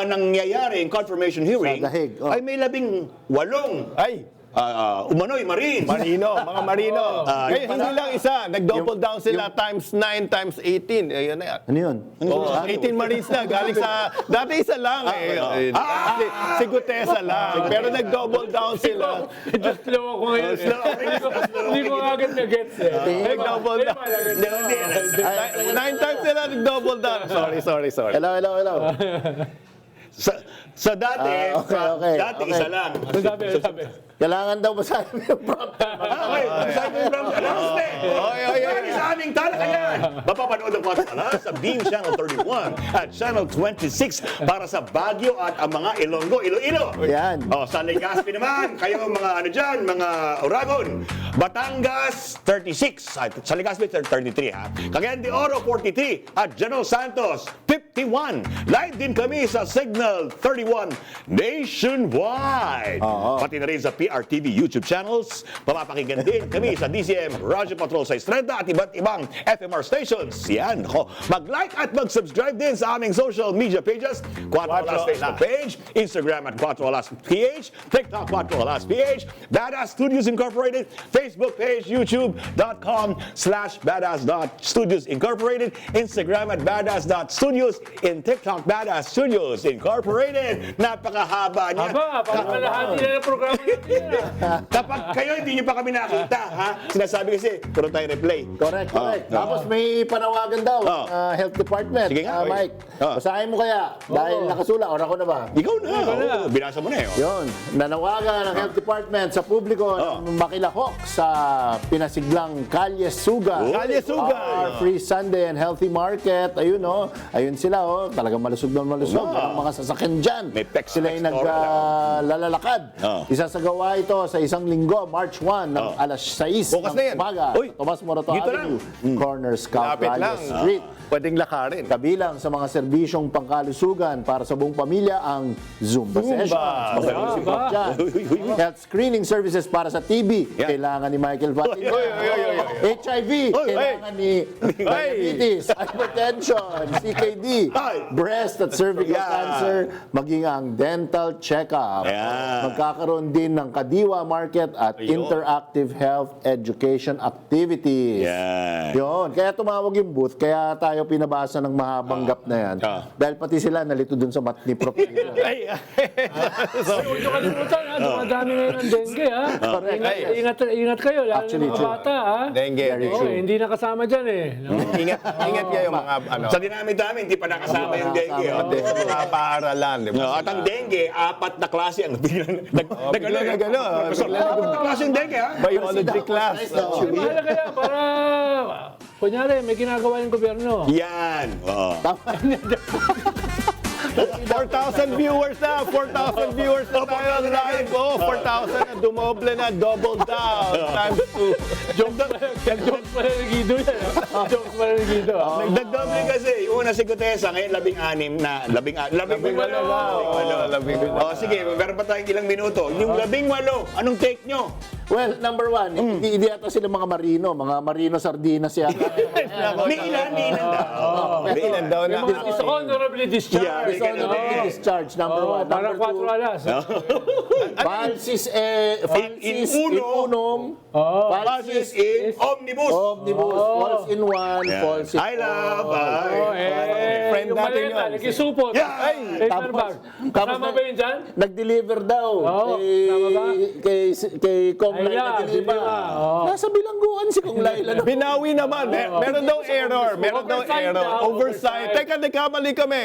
Speaker 6: nangyayari yung confirmation hearing,
Speaker 3: Sa Dahig,
Speaker 6: ay may 18 umano'y Marines.
Speaker 4: Mga Marino. Kaya hindi lang isa, nag-double down sila times 9 times 18. Ayun na yan.
Speaker 3: Ano yun?
Speaker 4: 18 Marines na, galing sa, dati isa lang si Gutesa lang. Pero nag-double down sila.
Speaker 5: Just slow ako ngayon. Hindi ko agad na-gets
Speaker 4: Nag-double down. 9 times sila nag-double down. Sorry.
Speaker 3: Hello.
Speaker 6: Sa dati,
Speaker 3: Okay.
Speaker 6: isa lang.
Speaker 5: Sabi.
Speaker 3: Kailangan daw basahin mo yung prompt.
Speaker 6: Okay, sabi mo from announcement. Oy, sa aming talakayan. Mapapanood ang podcast sa Beam Channel 31 at Channel 26 para sa Baguio at ang mga Ilonggo, Iloilo.
Speaker 3: Yan.
Speaker 6: Sa Legazpi naman, kayo mga mga Oragon. Batangas, 36. Sa Legazpi, 33 ha. Cagayan de Oro, 43. At General Santos, 51. Live din kami sa Signal 31 nationwide. Pati na rin sa PRTV YouTube channels. Papapakinggan din kami sa DCM Radyo Patrol sa Estrella at iba't ibang FMR stations. Yan. Mag-like at mag-subscribe din sa aming social media pages. 4 Alas Facebook page, Instagram at 4 Alas PH, TikTok 4 Alas PH, Badass Studios Incorporated, Facebook page, youtube.com/badass.studios Incorporated, Instagram at badass.studios, in TikTok Badass Studios Incorporated. Napakahaba niya.
Speaker 5: Parang lahat nila ng programa natin.
Speaker 6: Kapag kayo hindi niyo pa kami nakita, sinasabi kasi, puro tayo replay.
Speaker 3: Correct. Tapos may panawagan daw ng Health Department.
Speaker 6: Sige nga.
Speaker 3: Mike, basahin mo kaya? Dahil nakasula, or ako na ba?
Speaker 6: Ikaw na. Binasa mo na eh.
Speaker 3: Yun, nanawagan ng Health Department sa publiko na makilahok sa pinasiglang Kalye Suga. Our Free Sunday and Healthy Market. Ayun ayun sila talagang malusog na malusog. Ang mga sasakyan dyan.
Speaker 6: May pex
Speaker 3: Sila yung naglalalakad. Isasagawa ito sa isang linggo, March 1, ng alas 6
Speaker 4: Bukas na yan.
Speaker 3: ng umaga. Tomas Morato
Speaker 6: dito
Speaker 3: Avenue, Corner Scout
Speaker 4: Lapit
Speaker 3: Rally
Speaker 4: lang.
Speaker 3: Street.
Speaker 4: Pwedeng lakarin.
Speaker 3: Kabilang sa mga serbisyong pangkalusugan para sa buong pamilya ang Zumba sessions. Magaling si Prof. dyan. Health screening services para sa TB. Kailangan ni Michael Fatino. HIV. Kailangan ni diabetes, hypertension, CKD, breast at cervical cancer, maging ang dental check-up. Magkakaroon din ng Kadiwa Market at interactive health education activities. Yun. Kaya tumawag yung booth. Kaya kaya tayo pinabasa ng mahabang gap na yan. Dahil pati sila nalito dun sa mat ni Prof.
Speaker 4: Ay,
Speaker 5: Huwag niyo kalimutan, ha? Dumadami ngayon ng dengue, ha? Ingat kayo, lalo
Speaker 3: Actually,
Speaker 5: ng mga
Speaker 3: true.
Speaker 5: bata, ha?
Speaker 4: dengue.
Speaker 5: Oo, hindi nakasama dyan, eh. No?
Speaker 4: Ingat kayo mga ano.
Speaker 6: Sa dinamit namin, hindi pa nakasama yung dengue.
Speaker 4: Sa mga paaralan, di ba?
Speaker 6: At ang dengue, 4 na klase ang biglang
Speaker 4: biglang
Speaker 6: klase yung dengue, ha?
Speaker 4: Biology class.
Speaker 5: Bahala kayo para, kunyari, may ginagawa yung gobyerno.
Speaker 6: Yan. Oo.
Speaker 4: 4,000 viewers na! 4,000 viewers na tayo live! Oh, 4,000 na, dumoble na, double down, times 2.
Speaker 5: Joke pala ng Guido yan, ha? Joke pala ng Guido, ha?
Speaker 6: Nagdagdoble kasi. Una si Gutesa, ngayon 16 na. 18 Oh, sige, meron pa tayong ilang minuto. Yung 18, anong take nyo?
Speaker 3: Well, number one, hindi yata sila mga marino sardinas yan.
Speaker 6: May ilan daw.
Speaker 4: May ilan daw na.
Speaker 5: Dishonorably discharged.
Speaker 3: Dishonorably discharge, number one.
Speaker 5: Para
Speaker 3: Number
Speaker 5: 4 alas.
Speaker 3: Falsis
Speaker 6: In
Speaker 3: in unum,
Speaker 6: Falsis in omnibus.
Speaker 3: omnibus, false in one, false in
Speaker 6: I love.
Speaker 4: Friend
Speaker 5: Yung
Speaker 4: natin
Speaker 5: maleta,
Speaker 4: yun.
Speaker 5: nagkisupot.
Speaker 6: Ay,
Speaker 5: Paper bag. Kasama ba yun dyan?
Speaker 3: Nag-deliver daw
Speaker 5: Oo, tama ba?
Speaker 3: kay Kong
Speaker 5: Ayla,
Speaker 3: Laila Diliba.
Speaker 5: Diliba, oo.
Speaker 3: Nasa bilangguan si Kong Laila.
Speaker 4: Binawi naman. Meron daw error. Meron daw
Speaker 5: Oversight
Speaker 4: error.
Speaker 5: daw,
Speaker 4: Oversight. Teka, nagkamali kami.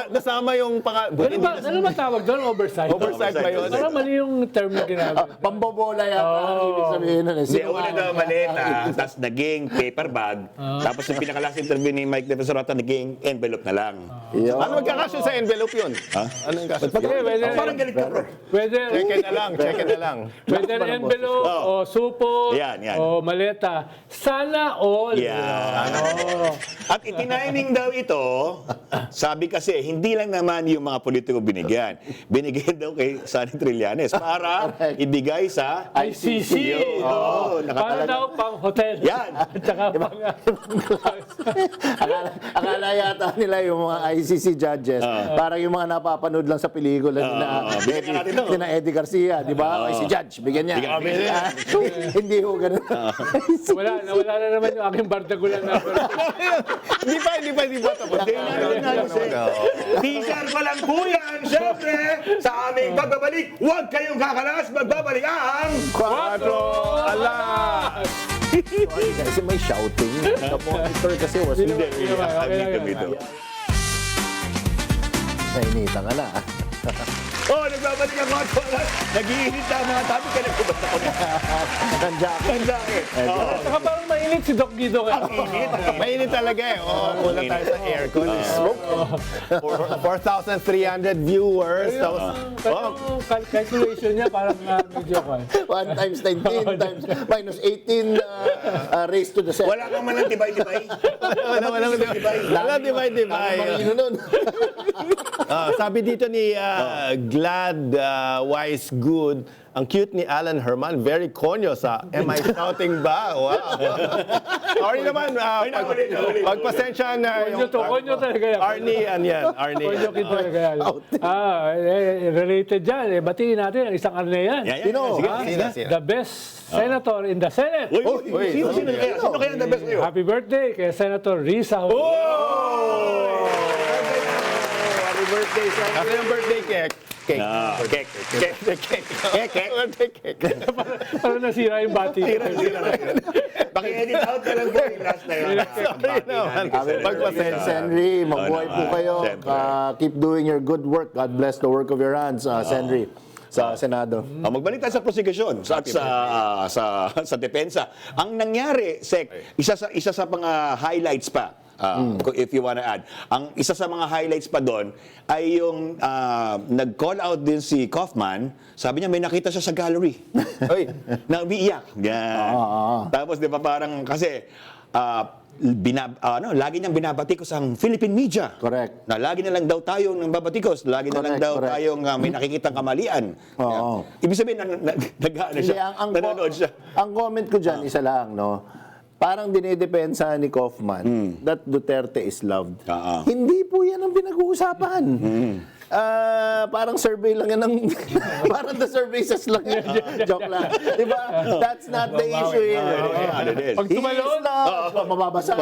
Speaker 4: Nasama yung
Speaker 5: Ano ba tawag doon? Oversight?
Speaker 4: Oversight ba yun?
Speaker 5: Parang mali yung term na ginagawa.
Speaker 3: Pambobola yata ang ibig sabihin nun.
Speaker 6: Hindi, una daw maleta, tapos naging paper bag, tapos yung pinakalas interview ni Mike De Pesoroto, naging envelope na lang.
Speaker 4: Ano magkakasya sa envelope yun? Anong kasya?
Speaker 6: Parang galit ka, bro.
Speaker 5: Whether
Speaker 4: Check na lang.
Speaker 5: Whether envelope o supot
Speaker 6: Yan.
Speaker 5: o maleta, sana all.
Speaker 6: Yan. At itiniming daw ito, sabi kasi, hindi lang naman yung mga politiko binigyan. Binigyan daw kay Sonny Trillanes para ibigay sa
Speaker 5: ICC.
Speaker 6: Oo,
Speaker 5: Para daw pang hotel.
Speaker 6: Yan.
Speaker 5: At saka pang...
Speaker 3: Akala yata nila yung mga ICC judges, parang yung mga napapanood lang sa pelikula
Speaker 6: bigyan natin to.
Speaker 3: ni Eddie Garcia, di ba? Si judge, bigyan niya. Hindi ho ganun.
Speaker 5: Nawala na naman yung aking bardagulan na.
Speaker 4: Hindi pa tapos.
Speaker 6: Teaser pa lang po yan, syempre, sa aming pagbabalik. Huwag kayong kakalas, magbabalik ang...
Speaker 4: 4 alas!
Speaker 3: Kasi may shouting. The monitor kasi was
Speaker 6: Hindi,
Speaker 5: Okay.
Speaker 3: nainita ka na.
Speaker 6: Oh, nagbabalik ang mga tuwalas. Nag-iinit na ang mga tabi ka nagbabasa ko na.
Speaker 3: Ang jacket.
Speaker 6: Ang jacket. Oo.
Speaker 5: Saka parang mainit si Doc Guido kayo.
Speaker 4: Mainit talaga eh. Una tayo sa aircon. 4,300 viewers. Tapos,
Speaker 5: Pero calculation niya parang medyo ko.
Speaker 3: 1 times 19 times minus 18 raised to the 7.
Speaker 6: Wala kang man ng tibay-tibay.
Speaker 4: Wala divide.
Speaker 3: Marino nun.
Speaker 4: Sabi dito ni Glad Wise Good, ang cute ni Alan Herman, very konyo sa Am I Shouting Ba? Wow. Sorry naman, pagpasensya na
Speaker 5: Konyo talaga yan.
Speaker 4: Arnie, Arnie.
Speaker 5: Konyo kid talaga yan. Related dyan. Batiin natin ang isang Arnean.
Speaker 3: Sino?
Speaker 4: Sino?
Speaker 5: The best senator in the Senate.
Speaker 6: Sino kaya ang the best kayo?
Speaker 5: Happy birthday kay Senator Risa.
Speaker 4: Happy birthday, sir. Kasi yung birthday cake.
Speaker 6: Kek.
Speaker 4: Birthday cake.
Speaker 5: Parang nasira yung bati.
Speaker 6: Paki-edit out ka lang po yung last na yun.
Speaker 4: Sorry naman.
Speaker 3: Pagpasensya, Senry. Mabuhay po kayo.
Speaker 6: Siyempre.
Speaker 3: Keep doing your good work. God bless the work of your hands, Senry. Sa Senado.
Speaker 6: Magbalik tayo sa prosecution at sa depensa. Ang nangyari, Sec, isa sa mga highlights pa, if you wanna add, ang isa sa mga highlights pa doon ay yung nag-call out din si Kaufman. Sabi niya may nakita siya sa gallery. Na umiiyak. Yan. Tapos di ba parang kasi lagi niyang binabatikos ang Philippine media.
Speaker 3: Correct.
Speaker 6: Na lagi na lang daw tayo nang babatikos, lagi na lang daw tayong may nakikitang kamalian.
Speaker 3: Oo.
Speaker 6: Ibig sabihin nag-ano siya, nanonood siya.
Speaker 3: Ang comment ko dyan, isa lang, no? Parang dinidepensa ni Kaufman that Duterte is loved. Hindi po yan ang pinag-uusapan. Parang survey lang yan ng... parang the services lang yan. Joke lang. Diba? That's not the issue here.
Speaker 6: Ano it is?
Speaker 5: Pag
Speaker 3: He is
Speaker 5: tumalon,
Speaker 3: loved. Mababasa.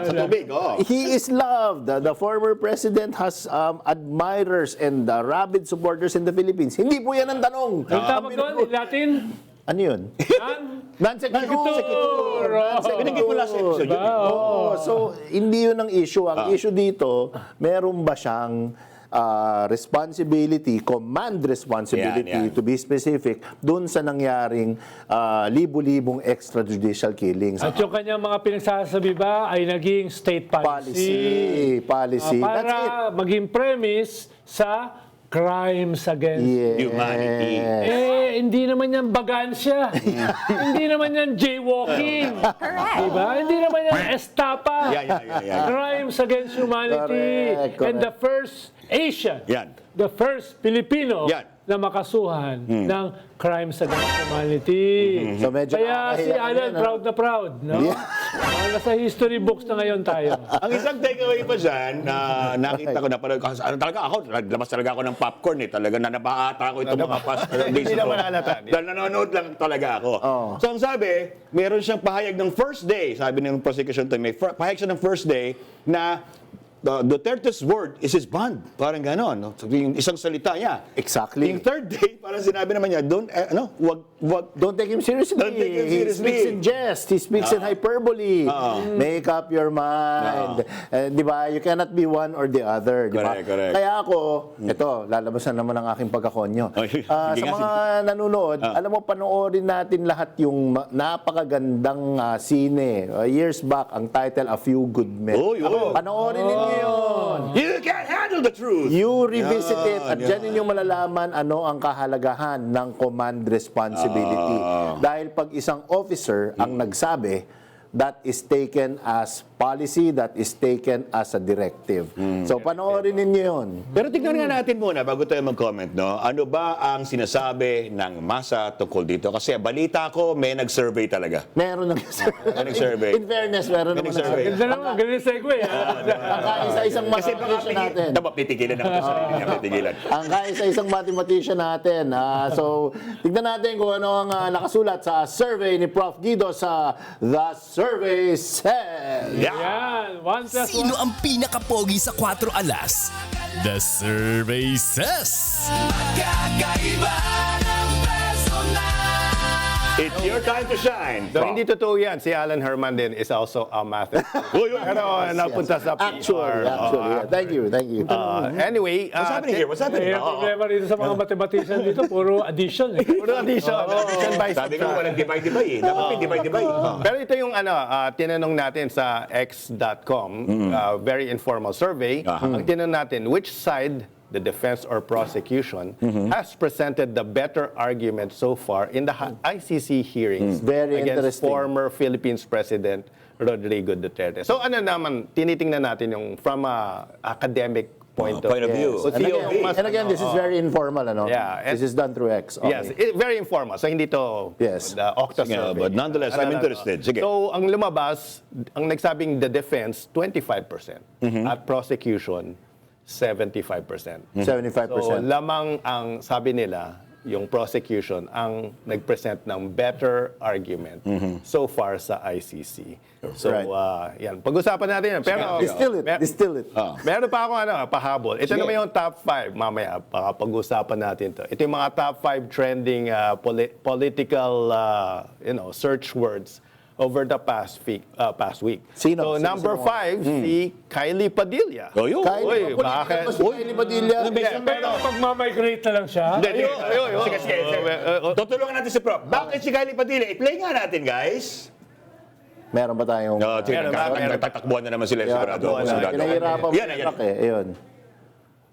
Speaker 6: Sa tubig, oh.
Speaker 3: He is loved. The former president has admirers and rabid supporters in the Philippines. Hindi po yan ang tanong.
Speaker 5: ang tawag doon, in Latin,
Speaker 3: Ano yun? Non-sequitur.
Speaker 6: Binigay ko last episode yun.
Speaker 3: So, hindi yun ang issue. Ang issue dito, meron ba siyang responsibility, command responsibility,
Speaker 6: Yan.
Speaker 3: to be specific, dun sa nangyaring libu-libong extrajudicial killings.
Speaker 5: at yung kanyang mga pinagsasabi ba ay naging state policy.
Speaker 3: Policy. That's it.
Speaker 5: Para maging premise sa crimes against
Speaker 6: Humanity.
Speaker 5: hindi naman yan bagansya. Hindi naman yan jaywalking. Diba? Hindi naman yan estapa.
Speaker 6: Yeah.
Speaker 5: Crimes against humanity.
Speaker 3: Correct.
Speaker 5: And the first Asian,
Speaker 6: Yan.
Speaker 5: the first Filipino
Speaker 6: Yan.
Speaker 5: na makasuhan ng crimes against humanity.
Speaker 3: So, medyo
Speaker 5: Kaya si
Speaker 3: nakakahiya
Speaker 5: Alan
Speaker 3: yun,
Speaker 5: proud na proud. No? Nasa history books na ngayon tayo.
Speaker 6: Ang isang takeaway pa dyan, nakita ko na pala, ano talaga ako, naglabas talaga ako ng popcorn eh. Talaga nanabaata ako itong mga past days
Speaker 4: Hindi
Speaker 6: ito.
Speaker 4: naman halata.
Speaker 6: Dahil nanonood lang talaga ako. So ang sabi, meron siyang pahayag ng first day, sabi ng prosecution team, may pahayag siya ng first day na Duterte's word is his bond. Parang gano'n. No? So, yung isang salita niya.
Speaker 3: Exactly.
Speaker 6: Yung third day, parang sinabi naman niya, wag
Speaker 3: Don't take him seriously.
Speaker 6: Don't take him
Speaker 3: He
Speaker 6: seriously.
Speaker 3: speaks in jest. He speaks in hyperbole. Make up your mind. Di ba? You cannot be one or the other. Di ba?
Speaker 6: Correct.
Speaker 3: Kaya ako, ito, lalabas na naman ang aking pagkakonyo.
Speaker 6: Sige
Speaker 3: Sa
Speaker 6: nga,
Speaker 3: mga nanonood, alam mo, panoorin natin lahat yung napakagandang sine. Years back, ang title, A Few Good Men. Panoorin ninyo yun.
Speaker 6: You can't handle the truth.
Speaker 3: You revisit it at dyan ninyong malalaman ano ang kahalagahan ng command responsibility. Dahil pag isang officer ang nagsabi, that is taken as policy, that is taken as a directive. So panoorin ninyo yun.
Speaker 6: Pero tignan nga natin muna bago tayo mag-comment, no? Ano ba ang sinasabi ng masa tungkol dito? Kasi balita ko, may nag-survey talaga.
Speaker 3: Meron
Speaker 6: nag-survey?
Speaker 3: In fairness, meron naman
Speaker 6: nag-survey?
Speaker 3: nag-survey.
Speaker 5: Ganda naman, ganun yung segue.
Speaker 3: Ang kaisa-isang mathematician natin.
Speaker 6: Pitigilan ako sa sarili niya, pitigilan.
Speaker 3: Ang kaisa-isang mathematician natin. So, tignan natin kung ano ang nakasulat sa survey ni Prof. Guido sa The Survey Says.
Speaker 5: Yan, 1+1.
Speaker 2: Sino ang pinakapogi sa 4 alas? The survey says.
Speaker 6: It's your time to shine.
Speaker 4: So, hindi totoo yan. Si Alan Herman din is also a mathematician. Pero napunta sa PR.
Speaker 3: Actually. Yeah. Thank you.
Speaker 4: Anyway,
Speaker 6: What's happening here? What's happening?
Speaker 5: Eh, ang problema rito sa mga mathematician dito, puro addition.
Speaker 4: puro addition. Addition by
Speaker 6: Sabi ko, walang divide-divide eh. Dapat may divide-divide.
Speaker 4: Pero ito yung tinanong natin sa x.com, very informal survey. Ang tinanong natin, which side, the defense or prosecution, has presented the better argument so far in the ICC hearings
Speaker 3: Very
Speaker 4: against
Speaker 3: interesting.
Speaker 4: former Philippines President Rodrigo Duterte. So ano naman, tinitingnan natin yung from a academic point of view.
Speaker 6: So,
Speaker 3: And again, this is very informal, ano?
Speaker 4: Yeah, and-
Speaker 3: This is done through X. Okay.
Speaker 4: Yes, very informal. So hindi to
Speaker 3: Yes.
Speaker 4: the Octa
Speaker 6: Sige,
Speaker 4: survey.
Speaker 6: but nonetheless, I'm interested. Sige.
Speaker 4: So ang lumabas, ang nagsabing the defense 25% at prosecution 75%.
Speaker 3: 75%.
Speaker 4: So lamang ang sabi nila yung prosecution ang nag-present ng better argument so far sa ICC. So
Speaker 3: Right.
Speaker 4: yan, pag-usapan natin yan. Pero
Speaker 3: Distill it.
Speaker 4: meron pa ako pahabol. Ito naman yung top 5 mamaya pag-usapan natin to. Ito yung mga top 5 trending political search words over the past week.
Speaker 3: Sino?
Speaker 4: So number 5 si Kylie Padilla.
Speaker 6: Yun.
Speaker 3: Kylie,
Speaker 4: bakit?
Speaker 3: Kylie Padilla.
Speaker 5: Pero pag-migrate na lang siya.
Speaker 6: Sige. Tutulungan natin si Prof. Bakit si Kylie Padilla? I-play nga natin, guys.
Speaker 3: Meron ba tayong...
Speaker 4: Meron.
Speaker 6: Nagtatakbuhan na naman sila. Sigurado.
Speaker 3: Pinahirapan mo
Speaker 6: Yan.
Speaker 3: Ayun.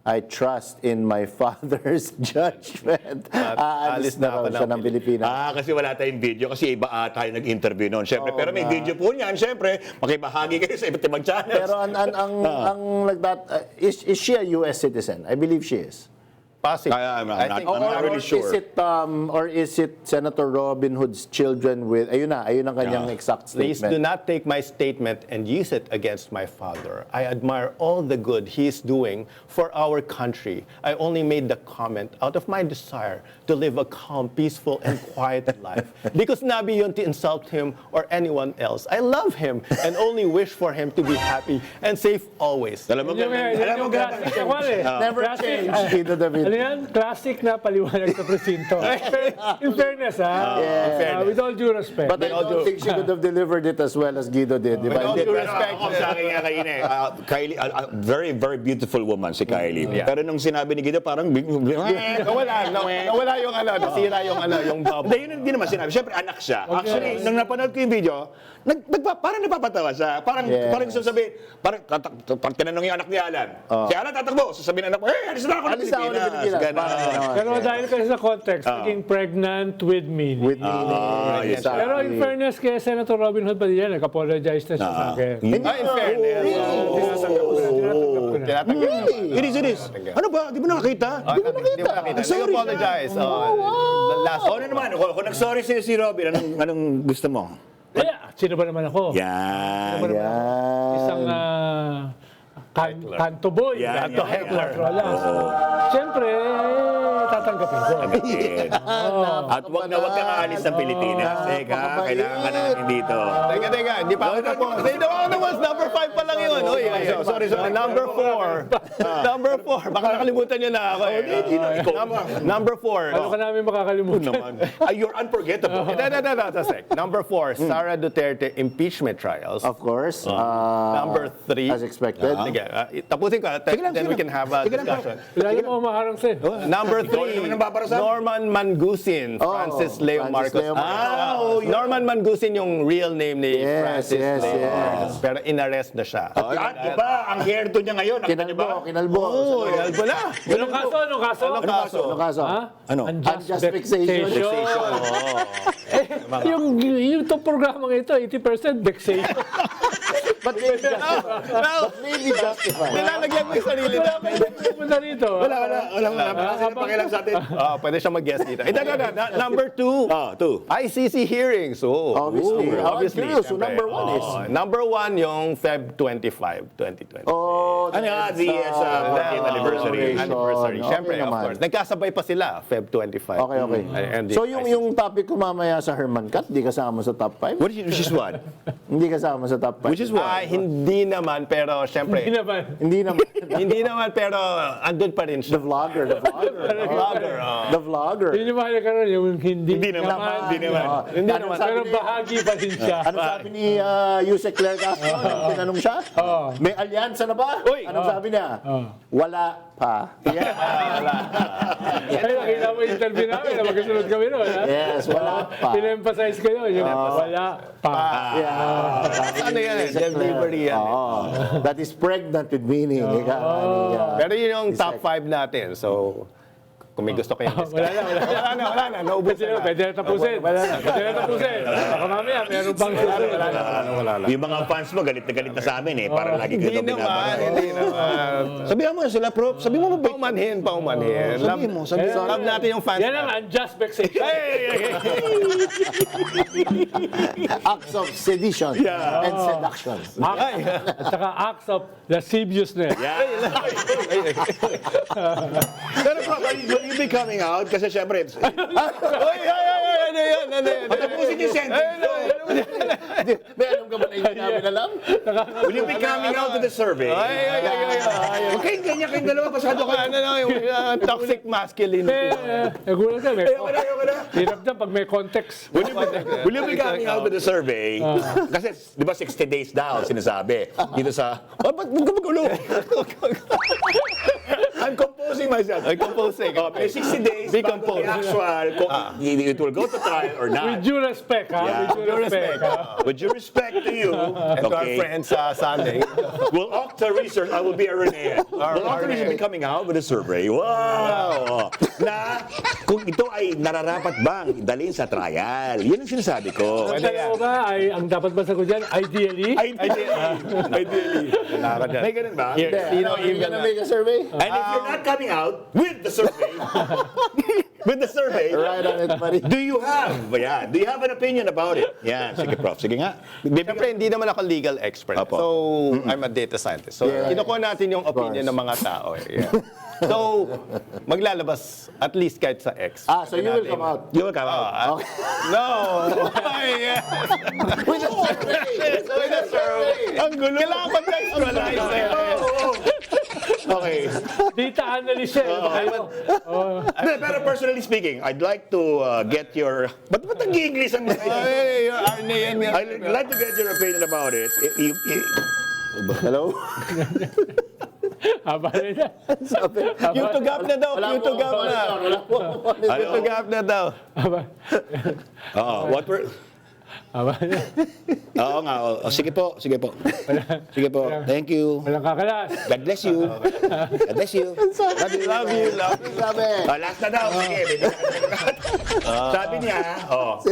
Speaker 3: I trust in my father's judgment. Aalis na raw siya ng Pilipinas.
Speaker 6: Kasi wala tayong video kasi iba tayo nag-interview noon. Siyempre, pero may video po niyan. Siyempre, makibahagi kayo sa iba't ibang channels.
Speaker 3: Pero is she a US citizen? I believe she is.
Speaker 4: Possibly.
Speaker 6: I'm
Speaker 4: I
Speaker 6: not-
Speaker 4: think-
Speaker 6: I'm not really sure.
Speaker 3: Is it Senator Robin Hood's children with, ayun ang kanyang exact
Speaker 4: Please
Speaker 3: statement.
Speaker 4: do not take my statement and use it against my father. I admire all the good he is doing for our country. I only made the comment out of my desire to live a calm, peaceful, and quiet life. Because nabi yun to insult him or anyone else. I love him and only wish for him to be happy and safe always.
Speaker 6: Alam mo,
Speaker 5: Yun yung classic na kwan eh.
Speaker 3: Never
Speaker 5: Classic,
Speaker 3: change, Tito David.
Speaker 5: Ano yan? Classic na paliwanag sa presinto. In fairness, ha? With all due respect.
Speaker 3: But I don't think she could have delivered it as well as Guido did. Di ba?
Speaker 4: all
Speaker 3: Hindi.
Speaker 4: due
Speaker 6: Pero
Speaker 4: respect.
Speaker 6: ako sa akin nga kayo Kylie, very, very beautiful woman si Kylie.
Speaker 4: Yeah.
Speaker 6: Pero nung sinabi ni Guido, parang
Speaker 4: Nawala yung nasira yung bubble.
Speaker 6: Hindi, yun hindi naman sinabi. Siyempre, anak siya. Actually, nung napanood ko yung video, parang napapatawa siya. Parang gusto sabihin, parang tinanong yung anak ni Alan. Si Alan tatakbo, sasabihin ng anak mo, alis na ako ng
Speaker 3: Alis na ako ng
Speaker 6: Pilipinas.
Speaker 3: Pilipinas.
Speaker 6: Ganon.
Speaker 3: Parang ganon.
Speaker 5: Pero dahil kasi sa context, naging pregnant with meaning.
Speaker 3: With meaning.
Speaker 6: yes,
Speaker 3: Exactly.
Speaker 5: Pero in fairness kay Senator Robin Hood Padilla, nag-apologize na siya sa akin.
Speaker 3: Hindi,
Speaker 4: In fairness.
Speaker 5: Tinatanggap ko na.
Speaker 4: Tinatanggap.
Speaker 6: It is. Ano ba? Di mo nakakita?
Speaker 4: Di mo nakita.
Speaker 6: Sorry.
Speaker 4: Apologize. Last
Speaker 6: Ano naman, kung nag-sorry si Robin, anong gusto mo?
Speaker 5: Yeah, sino ba naman ako?
Speaker 6: Yan.
Speaker 5: Isang kanto boy.
Speaker 6: Yan,
Speaker 5: Kanto
Speaker 6: yan,
Speaker 5: heckler.
Speaker 6: yan.
Speaker 5: Wala. Siyempre, tatanggapin ko.
Speaker 6: At wag kang aalis ng Pilipinas. Teka, kailangan ka namin dito.
Speaker 4: Teka, hindi pa ako tapos. Number 5 pa lang yun. Oy, sorry. Number 4. Number 4. Baka nakalimutan nyo na ako. Number 4.
Speaker 5: Ano ka namin makakalimutan?
Speaker 6: You're unforgettable.
Speaker 4: Number 4, Sara Duterte impeachment trials.
Speaker 3: Of course.
Speaker 4: Number 3.
Speaker 3: As expected.
Speaker 4: Sige, tapusin ko. Then we can have a discussion.
Speaker 5: Lalo mo umaharang sin.
Speaker 4: Number
Speaker 6: naman
Speaker 4: 3,
Speaker 6: ang babarasan.
Speaker 4: Norman Mangusin, Francis Leo
Speaker 3: Francis
Speaker 4: Marcos.
Speaker 3: Leo Marcos.
Speaker 4: Norman Mangusin yung real name ni
Speaker 3: Yes,
Speaker 4: Francis
Speaker 3: yes,
Speaker 4: Leo
Speaker 3: yes.
Speaker 4: Marcos. Pero in-arrest na siya.
Speaker 6: At iba, ang hairdo niya ngayon. Nakita niyo ba?
Speaker 3: Kinalbo.
Speaker 4: Albo na.
Speaker 5: Anong kaso?
Speaker 4: Anong kaso?
Speaker 3: Ano kaso?
Speaker 5: Ha?
Speaker 6: Ano?
Speaker 3: Unjust fixation.
Speaker 5: Yung top programang ito, 80% vexation.
Speaker 3: But maybe justified. But maybe justified.
Speaker 4: Nilalagyan mo yung sarili namin.
Speaker 5: Pumunta rito.
Speaker 6: Wala sila pakialam sa atin.
Speaker 4: Pwede siya mag-guest dito. Number 2.
Speaker 6: 2.
Speaker 4: ICC hearings.
Speaker 3: Obviously.
Speaker 4: Obviously.
Speaker 3: I'm curious, so
Speaker 4: syempre.
Speaker 3: number 1 is?
Speaker 4: Number 1 yung Feb 25, 2020.
Speaker 3: Oh,
Speaker 6: Ano nga, the 40th anniversary.
Speaker 4: Anniversary.
Speaker 3: Okay
Speaker 4: Siyempre, of
Speaker 3: naman.
Speaker 4: course. Nagkasabay pa sila, Feb 25.
Speaker 3: Okay.
Speaker 4: And the
Speaker 3: So yung topic ko mamaya sa Herman Cut, di kasama sa top 5?
Speaker 6: Which is what?
Speaker 3: Hindi kasama sa top 5.
Speaker 6: Which is what?
Speaker 4: hindi naman, pero siyempre.
Speaker 5: Hindi naman.
Speaker 3: Hindi naman.
Speaker 4: Hindi naman, pero andun pa rin
Speaker 3: The
Speaker 4: siya.
Speaker 3: vlogger. The vlogger.
Speaker 5: Yun yung mahalaga ron, yung hindi
Speaker 6: naman. Hindi naman.
Speaker 3: Hindi naman.
Speaker 5: Pero bahagi pa rin siya.
Speaker 3: Ano sabi ni Yusek Claire Castro? Nung tinanong siya? May alyansa na ba?
Speaker 4: Uy!
Speaker 3: Anong sabi niya? Wala pa.
Speaker 5: Ay, nakita mo yung interview namin na magkasunod kami nun, ha?
Speaker 3: Yes, wala pa.
Speaker 5: Pina-emphasize ko yun, yung wala pa.
Speaker 4: Ano yan? Delivery yan.
Speaker 3: That is pregnant with meaning. Ika,
Speaker 4: Pero yun yung top 5 natin. So, kung may gusto kayong discuss.
Speaker 5: Wala na.
Speaker 4: Naubos na.
Speaker 5: Pwede na tapusin. Baka mamaya, meron bang susunod.
Speaker 6: Yung mga fans mo, galit na sa amin eh. Para lagi kayo
Speaker 4: Hindi naman.
Speaker 6: Sabihan mo sila, Prof. Sabi mo mabait.
Speaker 4: Paumanhin.
Speaker 6: Sabihin mo.
Speaker 4: Love natin yung fans.
Speaker 5: Yan ang unjust vexation.
Speaker 3: acts of sedition and seduction.
Speaker 5: At saka acts of lasciviousness.
Speaker 6: Pero Prof, will you be coming out? Kasi syempre,
Speaker 4: Ano yan?
Speaker 6: patapusin yung sentence.
Speaker 3: May alam ka ba na hindi namin alam?
Speaker 6: Will you be coming out to the survey? Huwag kayong ganyan kayong dalawa. Pasado ka.
Speaker 4: Yung toxic masculinity.
Speaker 5: Nagulat ka, may
Speaker 6: Ayoko na.
Speaker 5: hirap dyan pag may context.
Speaker 6: Will you be coming out to the survey? Kasi, di ba 60 days daw, sinasabi. Dito sa, ba't ka magulo? I'm composing myself. May 60 days
Speaker 4: Be
Speaker 6: bago
Speaker 4: composed.
Speaker 6: the actual, kung it will go to trial or
Speaker 5: With
Speaker 6: not.
Speaker 5: due respect, ha?
Speaker 6: Yeah.
Speaker 5: With due respect.
Speaker 6: With due respect to you,
Speaker 4: And to our
Speaker 6: okay,
Speaker 4: friends sa Sunday.
Speaker 6: will Octa Research, I will be a Rene. Will Octa Research be coming out with a survey? Wow! Na kung ito ay nararapat bang dalhin sa trial. Yan ang sinasabi ko.
Speaker 5: Ang dalawa ba ay, ang dapat ba sagot dyan, ideally?
Speaker 6: Ideally. May ganun ba?
Speaker 4: Here, Tino,
Speaker 3: You're gonna make a survey?
Speaker 6: And if you're not coming out with the survey,
Speaker 3: Right on it, buddy.
Speaker 6: do you have an opinion about it? Yan, sige Prof. Sige nga.
Speaker 4: Siyempre, hindi naman ako legal expert.
Speaker 6: Apo.
Speaker 4: So, I'm a data scientist. So, kinukuha natin yung opinion ng mga tao. Yeah. So, maglalabas at least kahit sa X.
Speaker 3: So you will come out.
Speaker 6: You will come out.
Speaker 4: No! Ay, yeah.
Speaker 3: With a survey! With a survey!
Speaker 4: Ang gulo. Kailangan contextualize
Speaker 6: Okay.
Speaker 5: Data analyst siya.
Speaker 6: Hindi, pero personally speaking, I'd like to get your... Ba't nag-i-English ang mga
Speaker 4: Ay, Arne, yan.
Speaker 6: I'd like to get your opinion about it.
Speaker 3: Hello?
Speaker 5: Haba na yan.
Speaker 4: Q2GAP na daw, Q2GAP na. Q2GAP na daw.
Speaker 5: Haba.
Speaker 6: What were...
Speaker 5: Haba na.
Speaker 6: Oo nga. Sige po. Sige po. Thank you.
Speaker 5: Walang kakalas.
Speaker 6: God bless you. God bless you.
Speaker 4: Love you.
Speaker 3: Sabi.
Speaker 6: Last na daw. Sige.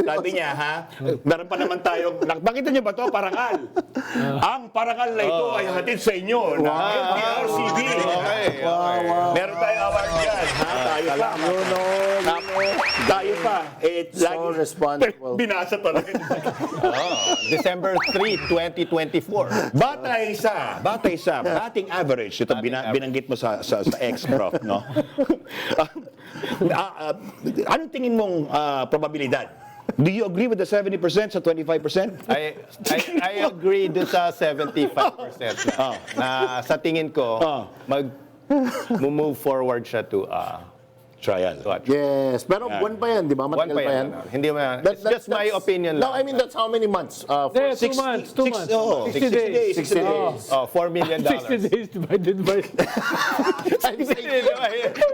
Speaker 6: Sabi niya, ha? Meron pa naman tayong, nakita niyo ba to? Parangal. Ang parangal na ito ay hatid sa inyo na MPRCB. Meron tayong award dyan. Ha? Tayo pa. Tayo pa.
Speaker 3: So responsible.
Speaker 6: Binasa talaga.
Speaker 4: December 3, 2024.
Speaker 6: Batay sa batting average, ito binanggit mo sa X, Prof, no? Anong tingin mong probabilidad? Do you agree with the 70% sa 25%?
Speaker 4: I agree dun sa 75% na sa tingin ko, move forward siya to
Speaker 6: Trial.
Speaker 3: Yes. Pero buwan pa yan, di ba?
Speaker 4: One
Speaker 3: Matagal
Speaker 4: pa
Speaker 3: pa yan.
Speaker 4: yan. Hindi mo yan. It's just my opinion
Speaker 3: No,
Speaker 4: lang.
Speaker 3: I mean, that's how many months?
Speaker 5: Hindi, 2 months. 2 months. 60 days.
Speaker 6: 60 days.
Speaker 4: $4 million.
Speaker 5: 60 days divided by...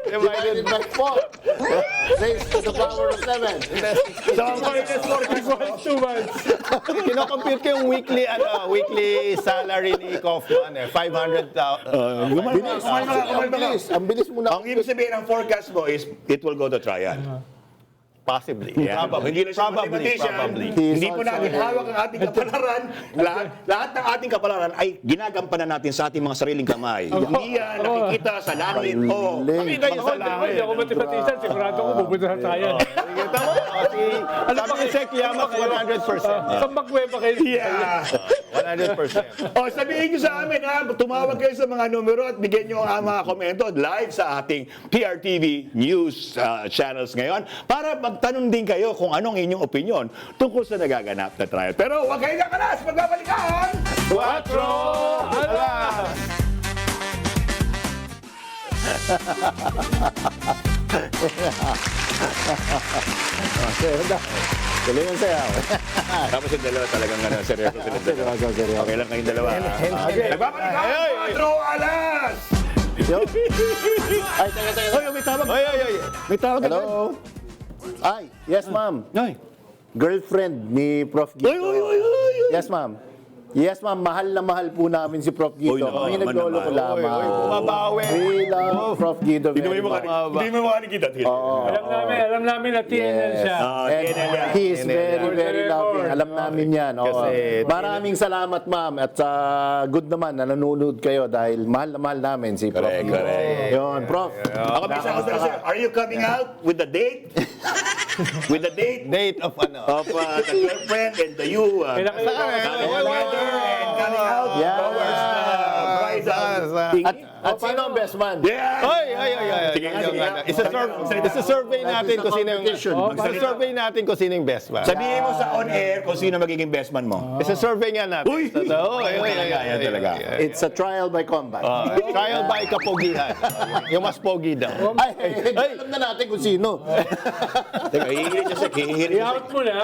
Speaker 3: Divided by 4. Raised to the power of 7.
Speaker 6: So, ang minus
Speaker 5: 2 months.
Speaker 4: Kino-compute ko yung weekly salary ni Kaufman. 500,000.
Speaker 3: Ang bilis mo na.
Speaker 6: Ang ibig sabihin ng forecast mo is it will go to trial.
Speaker 4: Possibly.
Speaker 6: Yeah. Hindi na siya mathematician. Hindi po natin hawak ang ating kapalaran. Lahat ng ating kapalaran ay ginagampanan natin sa ating mga sariling kamay. Hindi yan nakikita sa langit o
Speaker 4: Nakita yun sa langit.
Speaker 5: Hindi ako mathematician. Sigurado ko pupunta sa trial.
Speaker 4: Sabi ni Sek Yamak, 100%.
Speaker 5: Sa Magweba kayo.
Speaker 6: yeah.
Speaker 4: 100%.
Speaker 6: O sabihin nyo sa amin ha, tumawag kayo sa mga numero at bigyan nyo ang mga komento live sa ating PRTV News channels ngayon para magtanong din kayo kung anong inyong opinion tungkol sa nagaganap na trial. Pero huwag kayong kakalas, magbabalikan!
Speaker 4: 4 alas!
Speaker 3: Galing ang sayaw.
Speaker 6: Tapos yung dalawa talagang seryoso sila dalawa. Okay lang kayong dalawa. Nagbabalikan! 4 alas!
Speaker 3: Ay, teka.
Speaker 6: Hoy, may tawag. May tawag.
Speaker 3: Hello? Ay, yes ma'am.
Speaker 6: Ay.
Speaker 3: Girlfriend ni Prof. Guido.
Speaker 6: Oy.
Speaker 3: Yes ma'am. Yes ma'am, mahal na mahal po namin si Prof. Guido. Kami naglolo ko lamang.
Speaker 4: Bumabawi.
Speaker 3: We love Prof. Guido
Speaker 6: Hindi mo
Speaker 3: very
Speaker 6: yung
Speaker 3: much.
Speaker 6: hindi mo makikita.
Speaker 5: Alam namin na TNL siya.
Speaker 3: And he is very loving. Alam namin yan.
Speaker 4: Kasi
Speaker 3: Maraming salamat ma'am. At good naman na nanonood kayo dahil mahal na mahal namin si Prof. Guido.
Speaker 6: Correct.
Speaker 3: Yun, Prof.
Speaker 6: Ako bisa ko sir, are you coming out with the date? With the date
Speaker 4: of ano?
Speaker 6: of the girlfriend and the you
Speaker 5: Kailangan
Speaker 6: coming together and coming out
Speaker 3: Yeah.
Speaker 6: towards the bridal.
Speaker 3: At sino ang best man?
Speaker 6: Yeah.
Speaker 4: Ay.
Speaker 6: Sige.
Speaker 4: Isa-survey natin kung sino yung
Speaker 3: Competition.
Speaker 4: isa-survey natin kung sino yung best man.
Speaker 6: Sabihin mo sa on-air kung sino magiging best man mo.
Speaker 4: Isa-survey nga natin.
Speaker 6: Uy! Yan talaga.
Speaker 3: It's a trial by combat.
Speaker 4: Trial by kapogihan. Yung mas pogi daw.
Speaker 3: Ay, alam na natin kung sino.
Speaker 6: Teka, hihirit siya. Hihirit siya.
Speaker 5: I-out mo na.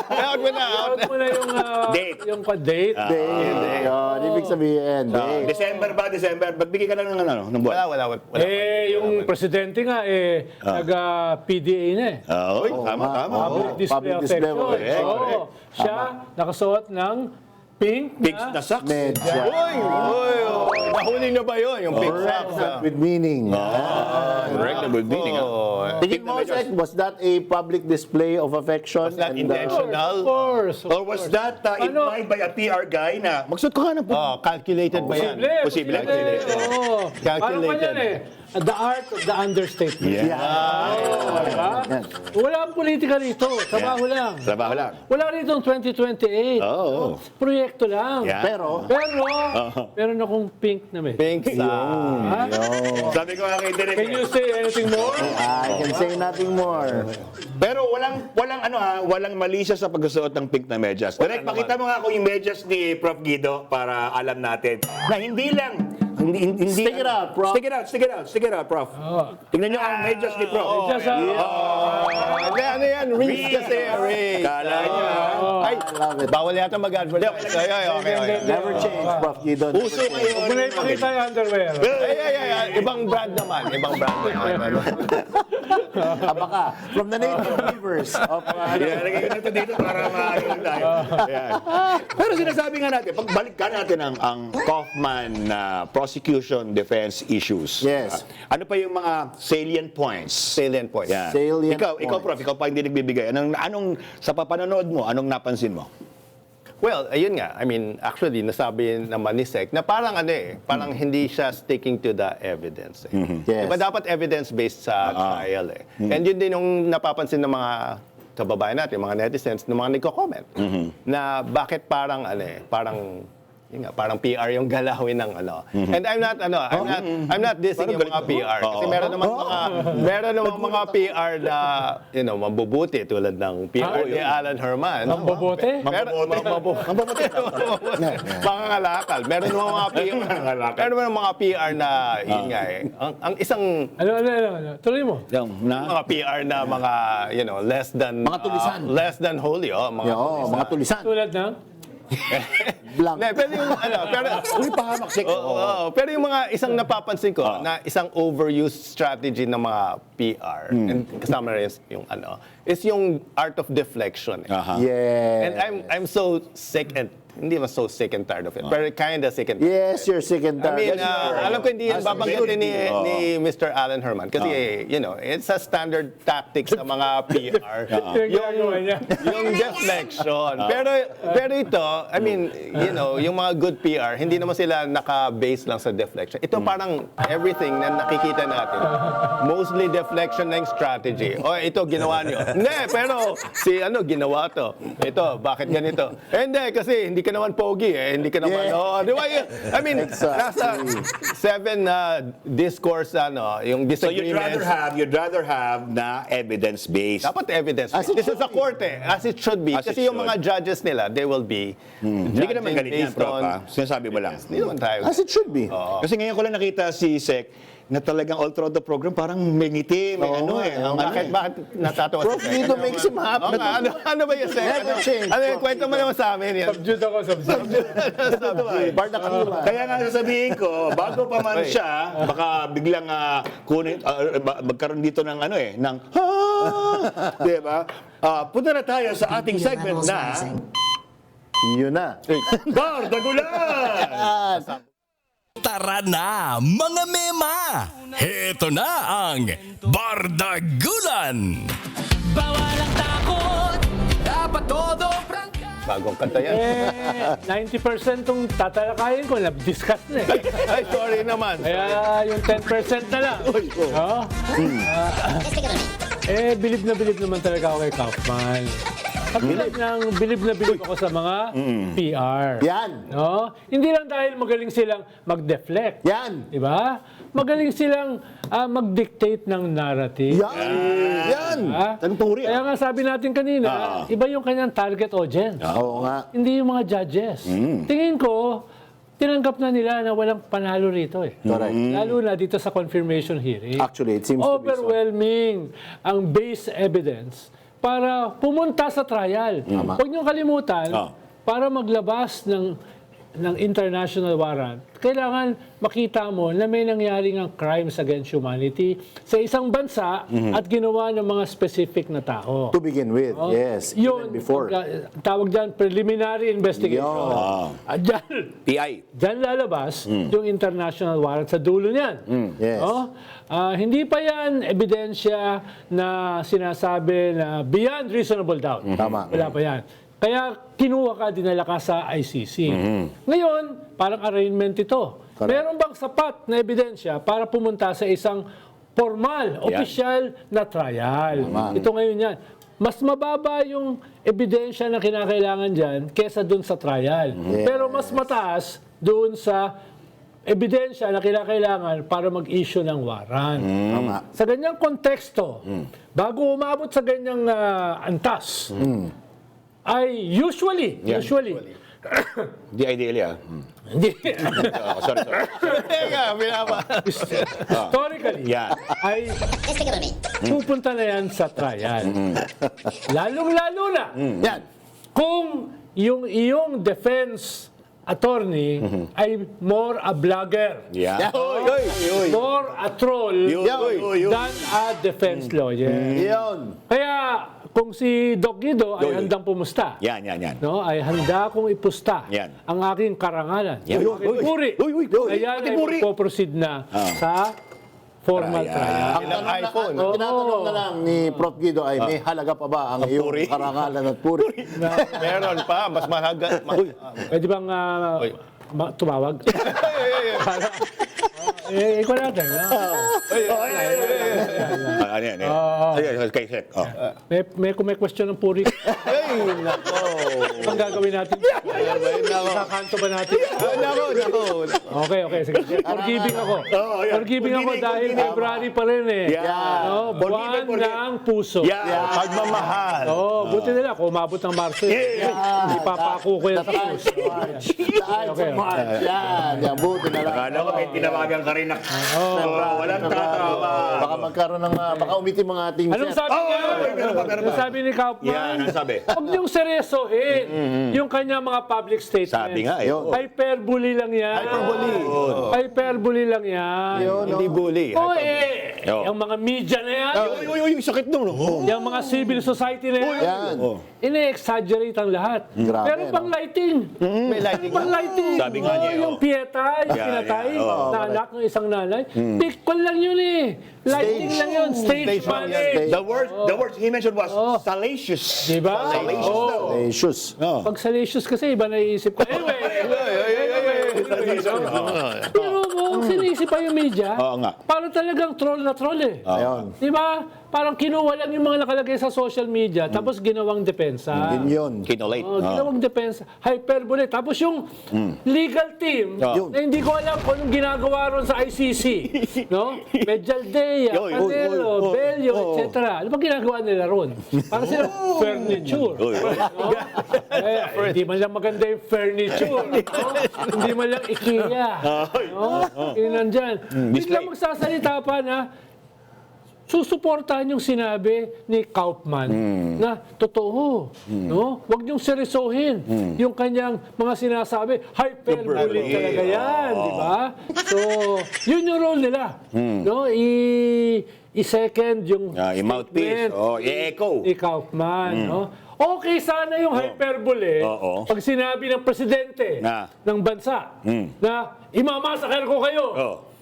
Speaker 4: Out mo na.
Speaker 5: I-out mo na yung
Speaker 6: Date.
Speaker 5: yung date.
Speaker 3: Date. Yun, ibig sabihin. Date.
Speaker 6: December ba? Magbigay ka lang ng buwan.
Speaker 4: Wala.
Speaker 5: Yung presidente nga, nag-PDA na eh.
Speaker 6: Oo, tama.
Speaker 5: Public display
Speaker 3: Public
Speaker 5: of
Speaker 3: display
Speaker 5: affection.
Speaker 3: of affection.
Speaker 5: Oo. Siya, nakasuot ng pink
Speaker 6: na socks.
Speaker 3: Medya.
Speaker 4: Uy! Nahuli na ba yun? Yung pink socks?
Speaker 3: With meaning.
Speaker 6: Correct na good meaning.
Speaker 3: Tingin mo, Sek, was that a public display of affection?
Speaker 4: Was that
Speaker 3: And,
Speaker 4: intentional?
Speaker 5: Of course.
Speaker 6: Or was that implied by a PR guy na magsuot ka nga ng
Speaker 4: Calculated ba yan?
Speaker 6: Posible.
Speaker 5: Oo. Paano pa yan eh? The art of the understatement.
Speaker 6: Yeah.
Speaker 5: Diba? Wala ang politika rito. Trabaho lang.
Speaker 6: Trabaho lang.
Speaker 5: Wala rito ang 2028.
Speaker 6: Oo.
Speaker 5: Proyekto lang.
Speaker 6: Yeah.
Speaker 3: Pero,
Speaker 5: Meron akong pink na may.
Speaker 4: Pink socks.
Speaker 5: Ha?
Speaker 6: Sabi ko nga kay Direk.
Speaker 5: Can you say anything more?
Speaker 3: I can say nothing more.
Speaker 6: Pero walang mali siya sa pagsusuot ng pink na medyas. Direk, pakita mo nga ako yung medyas ni Prof. Guido para alam natin na hindi lang hindi
Speaker 3: Stick it out, Prof.
Speaker 6: Stick it out, Prof. Tingnan niyo ang medyas ni Prof.
Speaker 5: Just,
Speaker 4: Ano yan? Rings kasi. Rings.
Speaker 6: Kala niya.
Speaker 4: Ay,
Speaker 3: love it.
Speaker 4: bawal yata mag-advertise. Okay.
Speaker 3: Never change, Prof. Guido. Never
Speaker 6: Uso
Speaker 3: change.
Speaker 6: ngayon.
Speaker 5: Huwag mo na ipakita yung underwear.
Speaker 4: Ay. Ibang brand naman.
Speaker 3: Baka, from the native weavers of...
Speaker 6: Lagay ko na ito dito para maayos tayo. Ayan. Pero sinasabi nga natin, pagbalikan natin ang Kaufman prosecution defense issues.
Speaker 3: Yes.
Speaker 6: Ano pa yung mga salient points?
Speaker 4: Salient point.
Speaker 6: Yan.
Speaker 3: Salient
Speaker 6: ikaw,
Speaker 3: points.
Speaker 6: Prof, ikaw pa hindi nagbibigay. Anong sa papanonood mo, anong napansin mo?
Speaker 4: Well, ayun nga. I mean, actually, nasabi naman ni Sec na parang parang hindi siya sticking to the evidence.
Speaker 3: Yes.
Speaker 4: Diba dapat evidence-based sa trial eh. And yun din yung napapansin ng mga kababayan natin, mga netizens, ng mga nagko-comment. Na bakit parang parang PR yung galawin ng ano. And I'm not dissing yung mga PR kasi meron naman mga PR na mabubuti tulad ng PR ni Alan Herman.
Speaker 5: Mabubuti?
Speaker 4: Mabubuti. Pangangalakal. Meron naman mga PR na yun nga eh. Ang isang
Speaker 5: Ano? Tuloy mo.
Speaker 4: mga PR na mga less than
Speaker 3: Mga tulisan.
Speaker 4: less than holy
Speaker 3: Mga tulisan.
Speaker 5: Tulad ng?
Speaker 3: Blank.
Speaker 4: Pero yung pero yung mga isang napapansin ko na isang overused strategy ng mga PR and kasama rin yung is yung art of deflection.
Speaker 3: Yeah.
Speaker 4: And I'm so sick and hindi man so sick and tired of it, pero kinda sick and tired.
Speaker 3: Yes, you're sick and
Speaker 4: I
Speaker 3: tired.
Speaker 4: mean, alam ko hindi yan babanggitin ni Mr. Alan Herman kasi, it's a standard tactics ng mga PR.
Speaker 5: Yung ginagawa niya.
Speaker 4: Yung deflection. Pero ito, I mean, yung mga good PR, hindi naman sila naka-base lang sa deflection. Ito parang everything na nakikita natin, mostly deflection ng strategy. O, ito, ginawa niyo. Hindi, pero ginawa to. Ito, bakit ganito? Hindi, kasi hindi ka naman pogi eh. Hindi ka naman, di ba? I mean, nasa 7 discourse, yung
Speaker 6: So
Speaker 4: disagreements.
Speaker 6: you'd rather have na evidence-based.
Speaker 4: Dapat evidence. This is a court eh. As it should be.
Speaker 6: As it
Speaker 4: Kasi yung
Speaker 6: should.
Speaker 4: mga judges nila, they will be
Speaker 6: Hindi ka naman galit yan,
Speaker 4: based
Speaker 6: Prof.
Speaker 4: on-
Speaker 6: Sinasabi mo lang.
Speaker 4: Hindi naman tayo.
Speaker 3: As it should be.
Speaker 6: Kasi ngayon ko lang nakita si Sec na talagang all throughout the program parang may ngiti, may
Speaker 4: Bakit natatawa
Speaker 3: Prof.
Speaker 4: si Sec?
Speaker 3: Guido makes him happy.
Speaker 4: Ano ba yung Sec?
Speaker 3: Never change,
Speaker 4: Yung
Speaker 3: Prof.
Speaker 4: kwento mo naman sa amin yan?
Speaker 5: Subdued ako.
Speaker 3: Barda Kila.
Speaker 6: Kaya nga sasabihin ko, bago pa man siya, baka biglang magkaroon dito ng ng di ba? Punta na tayo sa ating segment na
Speaker 3: Yun na.
Speaker 6: Bardagulan!
Speaker 2: Tara na, mga mema! Heto na ang Bardagulan! Bawal ang takot, dapat todo prangka.
Speaker 4: Bagong kanta yan.
Speaker 5: 90% tong tatalakayin ko, na-discuss na eh.
Speaker 4: Ay, sorry naman.
Speaker 5: Kaya yung 10% na lang. Bilib na bilib naman talaga ako kay Kaufman. Bilib na bilib ako sa mga PR.
Speaker 3: Yan.
Speaker 5: No? Hindi lang dahil magaling silang mag-deflect.
Speaker 3: Yan.
Speaker 5: Di ba? Magaling silang mag-dictate ng narrative.
Speaker 3: Yan.
Speaker 5: Ah,
Speaker 6: Tanong puri,
Speaker 5: Kaya nga sabi natin kanina, iba yung kanyang target audience.
Speaker 3: Oo nga.
Speaker 5: Hindi yung mga judges. Tingin ko, tinanggap na nila na walang panalo rito eh.
Speaker 3: Correct.
Speaker 5: Lalo na dito sa confirmation hearing.
Speaker 3: Actually, it seems to be so.
Speaker 5: Overwhelming ang base evidence para pumunta sa trial. Huwag niyong kalimutan, para maglabas ng ng international warrant, kailangan makita mo na may nangyari ng crimes against humanity sa isang bansa at ginawa ng mga specific na tao.
Speaker 3: To begin with,
Speaker 5: Oh,
Speaker 3: yes.
Speaker 5: Yun,
Speaker 3: Even before.
Speaker 5: tawag dyan, preliminary investigation.
Speaker 3: Yun.
Speaker 5: At
Speaker 6: PI.
Speaker 5: dyan lalabas yung international warrant sa dulo niyan.
Speaker 3: Yes.
Speaker 5: Oh? Hindi pa yan ebidensya na sinasabi na beyond reasonable doubt.
Speaker 3: Tama.
Speaker 5: Wala pa yan. Kaya kinuha ka, dinala ka sa ICC. Ngayon, parang arraignment ito. Meron bang sapat na ebidensya para pumunta sa isang formal, opisyal na trial? Ito ngayon yan. Mas mababa yung ebidensya na kinakailangan dyan kesa dun sa trial. Pero mas mataas doon sa ebidensya na kinakailangan para mag-issue ng warrant.
Speaker 3: Tama.
Speaker 5: Sa ganyang konteksto, bago umabot sa ganyang antas, ay usually,
Speaker 6: Di ideal,
Speaker 5: hindi,
Speaker 6: sorry.
Speaker 4: Teka,
Speaker 5: historically,
Speaker 6: Yan.
Speaker 5: ay pupunta na yan sa trial. Lalong-lalo na
Speaker 3: Yan.
Speaker 5: kung yung iyong defense attorney ay more a blogger,
Speaker 6: Yan.
Speaker 5: more a troll than a defense lawyer.
Speaker 3: Yun.
Speaker 5: Kaya kung si Doc Guido ay handang pumusta,
Speaker 6: Yan.
Speaker 5: no, ay handa kong ipusta
Speaker 6: Yan.
Speaker 5: ang aking karangalan.
Speaker 6: Yan.
Speaker 5: Ang aking puri. Kaya
Speaker 6: Pati
Speaker 5: ay
Speaker 6: puri.
Speaker 5: magpo-proceed na sa formal trial.
Speaker 3: Ang tanong
Speaker 4: iPhone.
Speaker 3: ang tinatanong na lang ni Prof. Guido ay may halaga pa ba ang iyong
Speaker 6: puri.
Speaker 3: karangalan at puri?
Speaker 4: Meron pa, mas mahalaga.
Speaker 5: Pwede bang tumawag? Ikaw natin.
Speaker 6: Ano yan? Kay Sek.
Speaker 5: May question ng puri.
Speaker 4: Ay, nako.
Speaker 5: Anong gagawin natin? Kakanto ba natin?
Speaker 4: Nako.
Speaker 5: Okay. Sige. Forgiving ako. Forgiving ako dahil February pa rin eh.
Speaker 6: Yeah.
Speaker 5: No, buwan ng puso.
Speaker 6: Yan.
Speaker 4: Pagmamahal.
Speaker 5: Buti nila kung umabot ng Marso. Ipapako ko yung puso.
Speaker 3: Okay. March. Yan. Buti na lang.
Speaker 6: Akala ko may tinawagan ka rin na. Walang tatawa.
Speaker 3: Baka magkaroon ng, baka umitim ang ating
Speaker 5: Anong
Speaker 3: set.
Speaker 5: sabi niya?
Speaker 6: meron pa.
Speaker 5: Anong sabi ni Kaufman?
Speaker 6: Yan, ang sabi.
Speaker 5: Huwag niyong seryosohin yung kanyang mga public statements.
Speaker 6: Sabi nga eh.
Speaker 5: Hyperbole lang yan. Hyperbole lang yan.
Speaker 4: Hindi bully.
Speaker 5: Yung mga media na yan,
Speaker 6: Yung sakit nung.
Speaker 5: yung mga civil society na yan,
Speaker 3: Yan.
Speaker 5: ine-exaggerate ang lahat.
Speaker 3: Grabe,
Speaker 5: Pero pang lighting.
Speaker 4: May lighting.
Speaker 5: Pang lighting.
Speaker 6: Sabi nga niya,
Speaker 5: Yung Pieta, yung pinatay, na anak ng isang nanay. Pikon lang yun eh. Lighting lang yun. Stage management.
Speaker 6: The word he mentioned was salacious.
Speaker 5: Diba?
Speaker 6: Salacious daw.
Speaker 3: Issues.
Speaker 5: Pag salacious kasi, iba naiisip ko. Anyway. Pero kung sinisip pa yung media,
Speaker 6: Oo nga.
Speaker 5: parang talagang troll na troll eh.
Speaker 3: Ayun.
Speaker 5: Di ba? Parang kinuha lang yung mga nakalagay sa social media, tapos ginawang depensa.
Speaker 3: Yun yun.
Speaker 6: Kinolate.
Speaker 5: Ginawang depensa. Hyperbole. Tapos yung legal team, na hindi ko alam kung anong ginagawa ron sa ICC. No? Medjaldea, Canelo, Bello, etc. Ano ba ginagawa nila ron? Para silang furniture. No? Hindi man lang maganda yung furniture. No? Hindi man lang IKEA. No? Yun nandyan. Biglang magsasalita pa na susuportahan yung sinabi ni Kaufman na totoo. No? Huwag niyong seryosohin yung kanyang mga sinasabi. Hyperbole talaga yan, di ba? So, yun yung role nila. No? I-second yung
Speaker 6: i-mouthpiece. I-echo.
Speaker 5: ni Kaufman. No? Okay sana yung hyperbole pag sinabi ng presidente ng bansa na imamasaker ko kayo.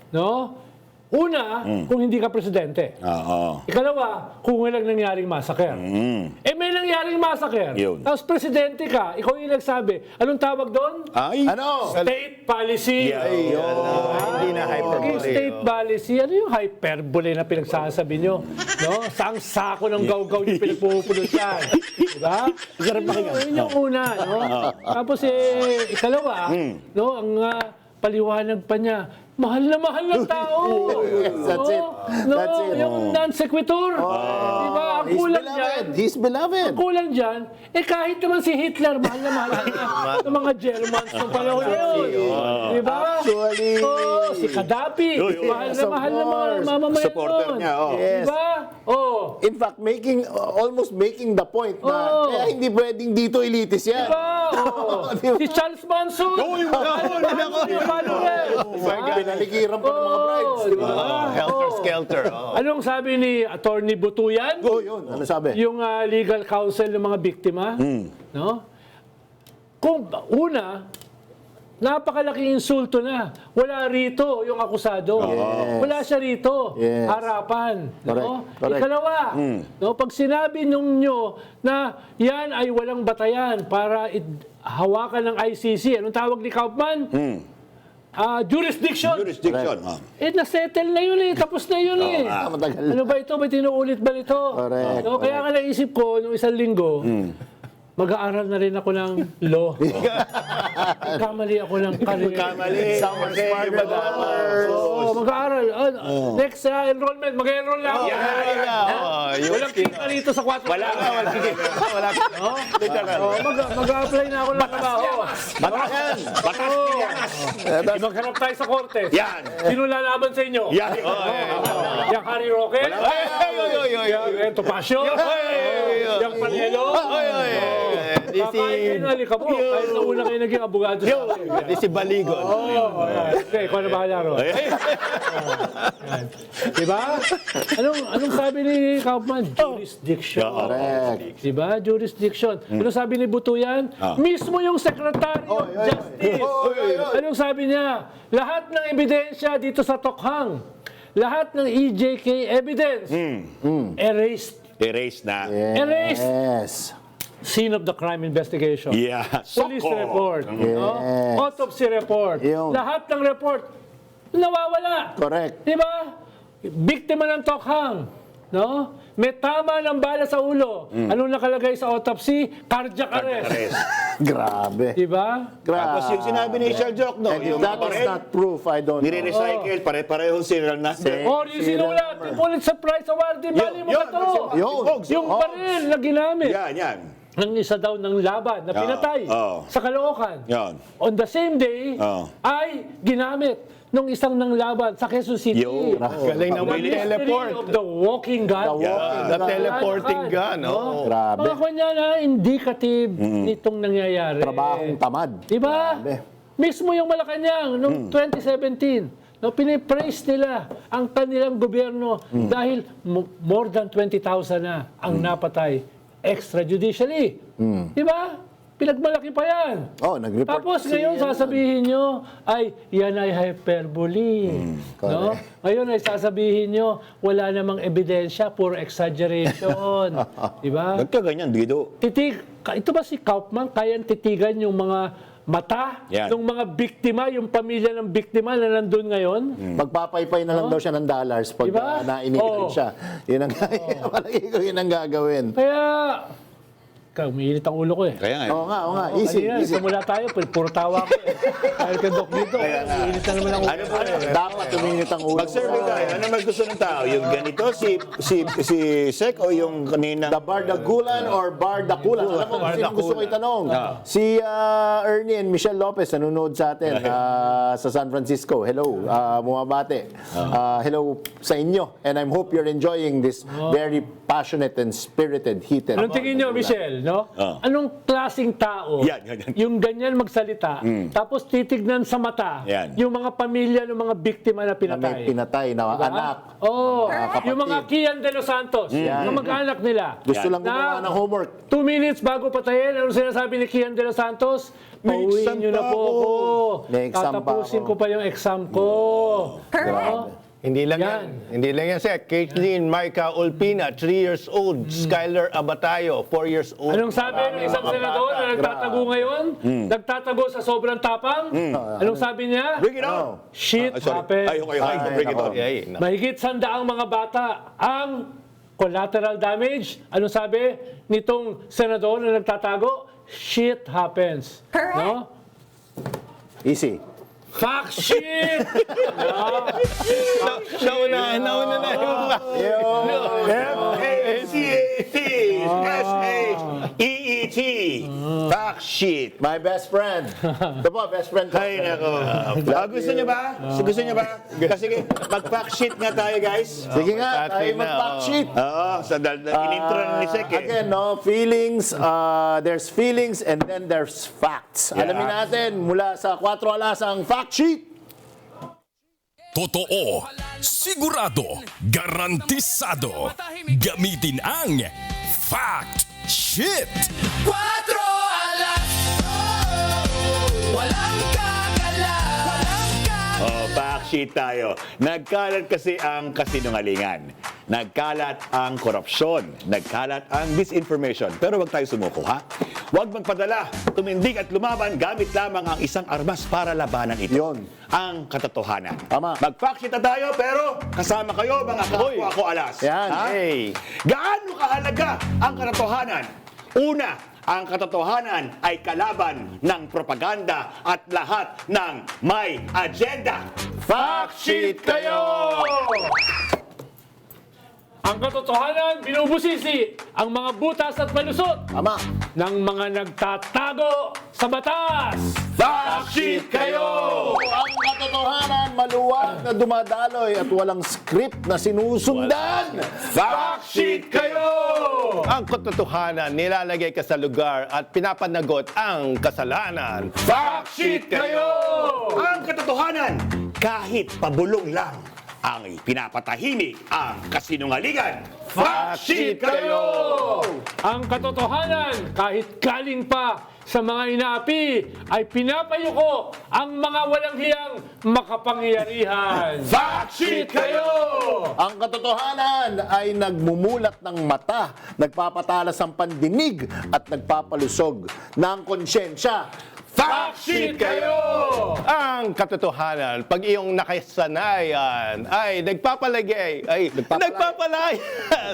Speaker 5: No? Una, kung hindi ka presidente. Ikalawa, kung walang nangyaring massacre. May nangyaring massacre. Tapos presidente ka, ikaw yung nagsabi. Anong tawag doon?
Speaker 3: Ano?
Speaker 5: State policy.
Speaker 4: Hindi na hyperbole.
Speaker 5: State policy. Ano yung hyperbole na pinagsasabi nyo? No? Saang sako ng gawgaw yung pinagpupulot yan? Diba? Yun yung una. No? Tapos ikalawa, no, ang paliwanag pa niya, mahal ng tao.
Speaker 3: Yes, that's it.
Speaker 5: No,
Speaker 3: That's it.
Speaker 5: yung non-sequitur. Diba? Ang
Speaker 3: He's
Speaker 5: kulang
Speaker 3: beloved.
Speaker 5: dyan.
Speaker 3: He's beloved.
Speaker 5: Ang kulang dyan, kahit naman si Hitler, mahal na ng mga Germans ng panahon na yun. Diba?
Speaker 3: Actually,
Speaker 5: Si Gaddafi, mahal
Speaker 3: yes,
Speaker 5: na
Speaker 3: of
Speaker 5: mahal na mga
Speaker 3: course.
Speaker 5: mamamayan
Speaker 6: Supporter
Speaker 5: nun.
Speaker 6: niya,
Speaker 3: Yes.
Speaker 5: Diba?
Speaker 3: In fact, almost making the point na kaya hindi pwedeng dito elitis yan.
Speaker 5: Diba? Oh. Si Charles Manson. Yung follower.
Speaker 3: Pinaligiran pa ng mga brides. Di ba?
Speaker 4: Helter-skelter. Oh.
Speaker 5: Anong sabi ni Attorney Butuyan?
Speaker 3: Oh, yun. Ano sabi?
Speaker 5: Yung legal counsel ng mga biktima, no? Kung una, napakalaking insulto na. Wala rito yung akusado. Wala siya rito.
Speaker 3: Yes.
Speaker 5: Harapan. No?
Speaker 3: Correct.
Speaker 5: Ikalawa, no, pag sinabi nyo na yan ay walang batayan para hawakan ng ICC, anong tawag ni Kaufman? Jurisdiction.
Speaker 6: Jurisdiction.
Speaker 5: Na-settle na yun eh. Tapos na yun eh.
Speaker 3: matagal.
Speaker 5: Ano ba ito? May tinuulit ba nito?
Speaker 3: Correct,
Speaker 5: No, kaya nga naisip ko, nung isang linggo, mag-aaral na rin ako ng law. Kamali ako ng career.
Speaker 3: Summer smarter than others.
Speaker 5: Oo, mag-aaral. Next enrollment, mag-enroll na ako. Walang kita rito sa 4. Wala. Mag-apply na ako ng trabaho. Maghanap tayo sa korte.
Speaker 6: Yan.
Speaker 5: Sino lalaban sa inyo?
Speaker 6: Yan.
Speaker 5: Yang Harry Roque? Yang Topacio? Yang Panielo? Kakain na ka po. Kahit na una kayo naging abogado sa akin.
Speaker 4: Di si Baligon.
Speaker 5: Okay, ikaw na bahala ron. Diba? Anong sabi ni Kaufman? Jurisdiction.
Speaker 3: Correct.
Speaker 5: Diba? Jurisdiction. Anong sabi ni Butuyan? Mismo yung Secretary of Justice. Anong sabi niya? Lahat ng ebidensya dito sa Tokhang, lahat ng EJK evidence, erased.
Speaker 6: Erase na.
Speaker 5: Erased.
Speaker 3: Yes.
Speaker 5: Scene of the crime investigation.
Speaker 6: Yeah.
Speaker 5: Police
Speaker 6: Soko.
Speaker 5: report. No? Autopsy report.
Speaker 3: Yung-
Speaker 5: Lahat ng report, nawawala.
Speaker 3: Correct.
Speaker 5: Di ba? Biktima ng Tokhang. No? May tama ng bala sa ulo. Anong nakalagay sa autopsy? Cardiac arrest.
Speaker 6: Erase.
Speaker 3: Grabe.
Speaker 5: Di ba?
Speaker 6: Tapos yung sinabi ni Sir Jock, no?
Speaker 3: And if
Speaker 6: Yung
Speaker 3: that is
Speaker 6: baril,
Speaker 3: not proof, I don't know.
Speaker 6: nire-recycle, pare-parehong serial number.
Speaker 5: Or yung sinulat, yung Pulitzer Prize Award, di ba? Mo ba to? Yung baril na ginamit.
Speaker 6: Yan.
Speaker 5: Ng isa daw ng laban na pinatay sa Caloocan.
Speaker 6: Yan.
Speaker 5: On the same day, ay ginamit nung isang ng laban sa Quezon City.
Speaker 4: Galing naman
Speaker 5: The mystery
Speaker 4: teleport.
Speaker 5: of the walking gun.
Speaker 4: The teleporting gun. Oh.
Speaker 3: Grabe.
Speaker 5: Mga kanya na indicative nitong nangyayari.
Speaker 3: Trabahong tamad.
Speaker 5: Diba?
Speaker 3: Grabe.
Speaker 5: Mismo yung Malacanang noong 2017, no, pinipraise nila ang kanilang gobyerno dahil more than 20,000 na ang napatay extrajudicially. Diba? Pinagmalaki pa yan.
Speaker 3: Nag-report.
Speaker 5: Tapos ngayon sasabihin nyo, ay yan ay hyperbole. No? Ngayon ay sasabihin nyo, wala namang ebidensya, puro exaggeration. Diba?
Speaker 6: Nagkaganyan, Dido.
Speaker 5: Ito ba si Kaufman, kayang titigan yung mga mata ng mga biktima, yung pamilya ng biktima na nandun ngayon?
Speaker 3: Magpapaypay na lang daw siya ng dollars pag
Speaker 5: Diba?
Speaker 3: nainitin siya. Yun ang, palagi ko yun ang gagawin.
Speaker 5: Kaya, umiinit ang ulo ko eh.
Speaker 6: Kaya nga.
Speaker 3: Oo nga. Easy.
Speaker 5: Kanina, simula tayo, puro tawa ko eh. Dahil kay Doc dito, umiinit na naman ang ulo.
Speaker 3: Dapat tuminit ang ulo.
Speaker 6: Mag-survey tayo. Ano mas gusto ng tao? Yung ganito, si Sek o yung kanina?
Speaker 3: The Bardagulan or Bardakulan? Alam mo, sino gusto ko itanong? Si Ernie and Michelle Lopez nanonood sa atin sa San Francisco. Hello, bumabate. Hello sa inyo. And I hope you're enjoying this very passionate and spirited, heated.
Speaker 5: Anong tingin nyo, Michelle? No? Anong klaseng tao
Speaker 6: Yan.
Speaker 5: yung ganyan magsalita, tapos titignan sa mata yung mga pamilya ng mga biktima na
Speaker 3: Na
Speaker 5: pinatay?
Speaker 3: may pinatay na anak.
Speaker 5: Oo. Yung mga Kian de los Santos, na mag-anak nila.
Speaker 3: Gusto lang gumawa ng homework.
Speaker 5: 2 minutes bago patayin, ano sinasabi ni Kian de los Santos? Pauwiin nyo na po ako.
Speaker 3: May exam pa
Speaker 5: Tatapusin
Speaker 3: ako.
Speaker 5: ko pa yung exam ko. No?
Speaker 4: Hindi lang
Speaker 5: Yan.
Speaker 4: yan. Hindi lang yan, Sek. Caitlin Marca Olpina, 3 years old. Skyler Abatayo, 4 years old.
Speaker 5: Anong sabi ng isang senador na nagtatago ngayon? Nagtatago sa sobrang tapang? Anong sabi niya?
Speaker 6: Bring it on.
Speaker 5: Shit
Speaker 6: Sorry.
Speaker 5: happened.
Speaker 6: Bring it on.
Speaker 5: Mahigit 100 mga bata ang collateral damage. Anong sabi nitong senador na nagtatago? Shit happens. No?
Speaker 3: Easy.
Speaker 5: Fuck shit! No?
Speaker 4: Nauna na yung
Speaker 6: F-A-C-A-T-S-H EET, fact sheet.
Speaker 3: My best friend. Ito po, best friend ko.
Speaker 6: Ay, nako. Gusto niyo ba? Gusto niyo ba? Kasi mag-fact sheet nga tayo, guys.
Speaker 3: Sige nga, tayo
Speaker 4: Atin na,
Speaker 3: mag-fact sheet.
Speaker 6: Oo, sa in-intro ni Sek eh.
Speaker 3: Again, no, feelings, there's feelings and then there's facts.
Speaker 6: Yeah.
Speaker 3: Alamin natin mula sa 4 alas ang fact sheet.
Speaker 2: Totoo, sigurado, garantisado. Gamitin ang Fact Sheet.
Speaker 7: 4 alas, walang kagala,
Speaker 6: Oh, fact sheet tayo. Nagkalat kasi ang kasinungalingan. Nagkalat ang korupsyon. Nagkalat ang disinformation. Pero wag tayo sumuko, ha? Huwag magpadala, tumindig at lumaban gamit lamang ang isang armas para labanan ito.
Speaker 3: Yun.
Speaker 6: Ang katotohanan.
Speaker 3: Tama.
Speaker 6: Mag-fact sheet na tayo, pero kasama kayo mga kapwa ko alas.
Speaker 3: Yan.
Speaker 6: Ha?
Speaker 4: Hey.
Speaker 6: Gaano kahalaga ang katotohanan? Una, ang katotohanan ay kalaban ng propaganda at lahat ng may agenda.
Speaker 3: Fact sheet kayo!
Speaker 5: Ang katotohanan, binubusisi ang mga butas at malusot
Speaker 3: Tama.
Speaker 5: ng mga nagtatago sa batas.
Speaker 6: Fact sheet kayo!
Speaker 3: Ang katotohanan, maluwag na dumadaloy at walang script na sinusundan.
Speaker 6: Fact sheet kayo!
Speaker 4: Ang katotohanan, nilalagay ka sa lugar at pinapanagot ang kasalanan.
Speaker 6: Fact sheet kayo! Ang katotohanan, kahit pabulong lang, ang pinapatahimik ang kasinungalingan. Fact sheet kayo!
Speaker 5: Ang katotohanan, kahit galing pa sa mga inaapi, ay pinapayuko ang mga walang hiyang makapangyarihan.
Speaker 6: Fact sheet kayo!
Speaker 3: Ang katotohanan ay nagmumulat ng mata, nagpapatalas ng pandinig at nagpapalusog ng konsyensya.
Speaker 6: Fact sheet kayo!
Speaker 4: Ang katotohanan, pag iyong nakasanayan ay nagpapalagay, ay nagpapalaya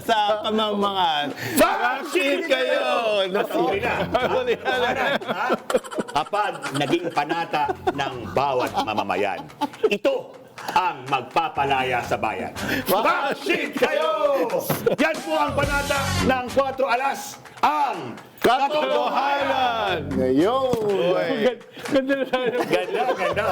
Speaker 4: sa kamangmangan.
Speaker 6: Fact sheet kayo! Huli na.
Speaker 4: Huli na.
Speaker 6: Ha? Kapag naging panata ng bawat mamamayan. Ito ang magpapalaya sa bayan. Fact sheet kayo! Yan po ang panata ng 4 alas. Ang katotohanan!
Speaker 3: Ngayon.
Speaker 5: Ganda na tayo.
Speaker 6: Ganda, ganda.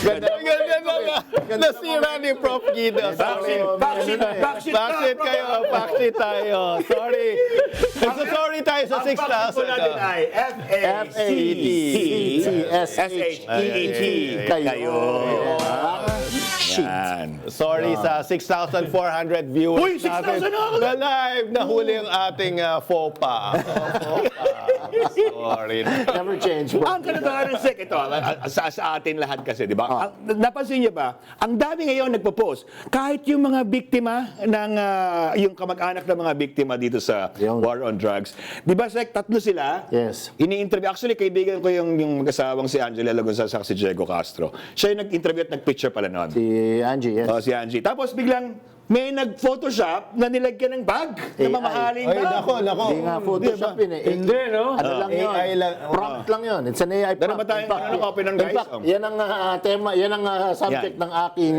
Speaker 4: Ganda nasira ni Prof. Guido. Sorry. Backseat kayo, backseat tayo. Sorry. Sorry tayo sa
Speaker 6: Ang pakit po natin
Speaker 4: 6,000.
Speaker 6: ay F-A-C-T-S-H-E-E-T kayo. Yan.
Speaker 4: Sorry sa 6,400 viewers
Speaker 6: Uy, 6,000 na ako.
Speaker 4: na live. Nahuli ang ating faux pas. Sorry.
Speaker 3: Never change.
Speaker 6: Ang katotohanan, Sek, ito, sa atin lahat kasi, di ba? Napansin niyo ba, ang dami ngayon nagpo-post, kahit yung mga biktima ng, yung kamag-anak ng mga biktima dito sa
Speaker 3: Yun.
Speaker 6: war on drugs, di ba, Sek, 3 sila?
Speaker 3: Yes.
Speaker 6: Ini-interview. Actually, kaibigan ko yung mag-asawang si Angela Lagunsa sa si Diego Castro. Siya yung nag-interview at nag-picture pala noon.
Speaker 3: Si Angie, yes.
Speaker 6: Si Angie. Tapos biglang may nag-photoshop na nilagyan ng bag, na
Speaker 3: AI.
Speaker 6: mamahaling
Speaker 4: Ay,
Speaker 6: bag.
Speaker 4: nako.
Speaker 3: Hindi nga Photoshop yun eh.
Speaker 5: Hindi, no?
Speaker 3: Ano lang yun?
Speaker 4: AI lang.
Speaker 3: Prompt lang yun. It's an AI prompt.
Speaker 6: Meron ba tayong
Speaker 3: In fact,
Speaker 6: copy ng
Speaker 3: in
Speaker 6: guys?
Speaker 3: fact, yan ang tema, yan ang subject
Speaker 6: Yan.
Speaker 3: ng aking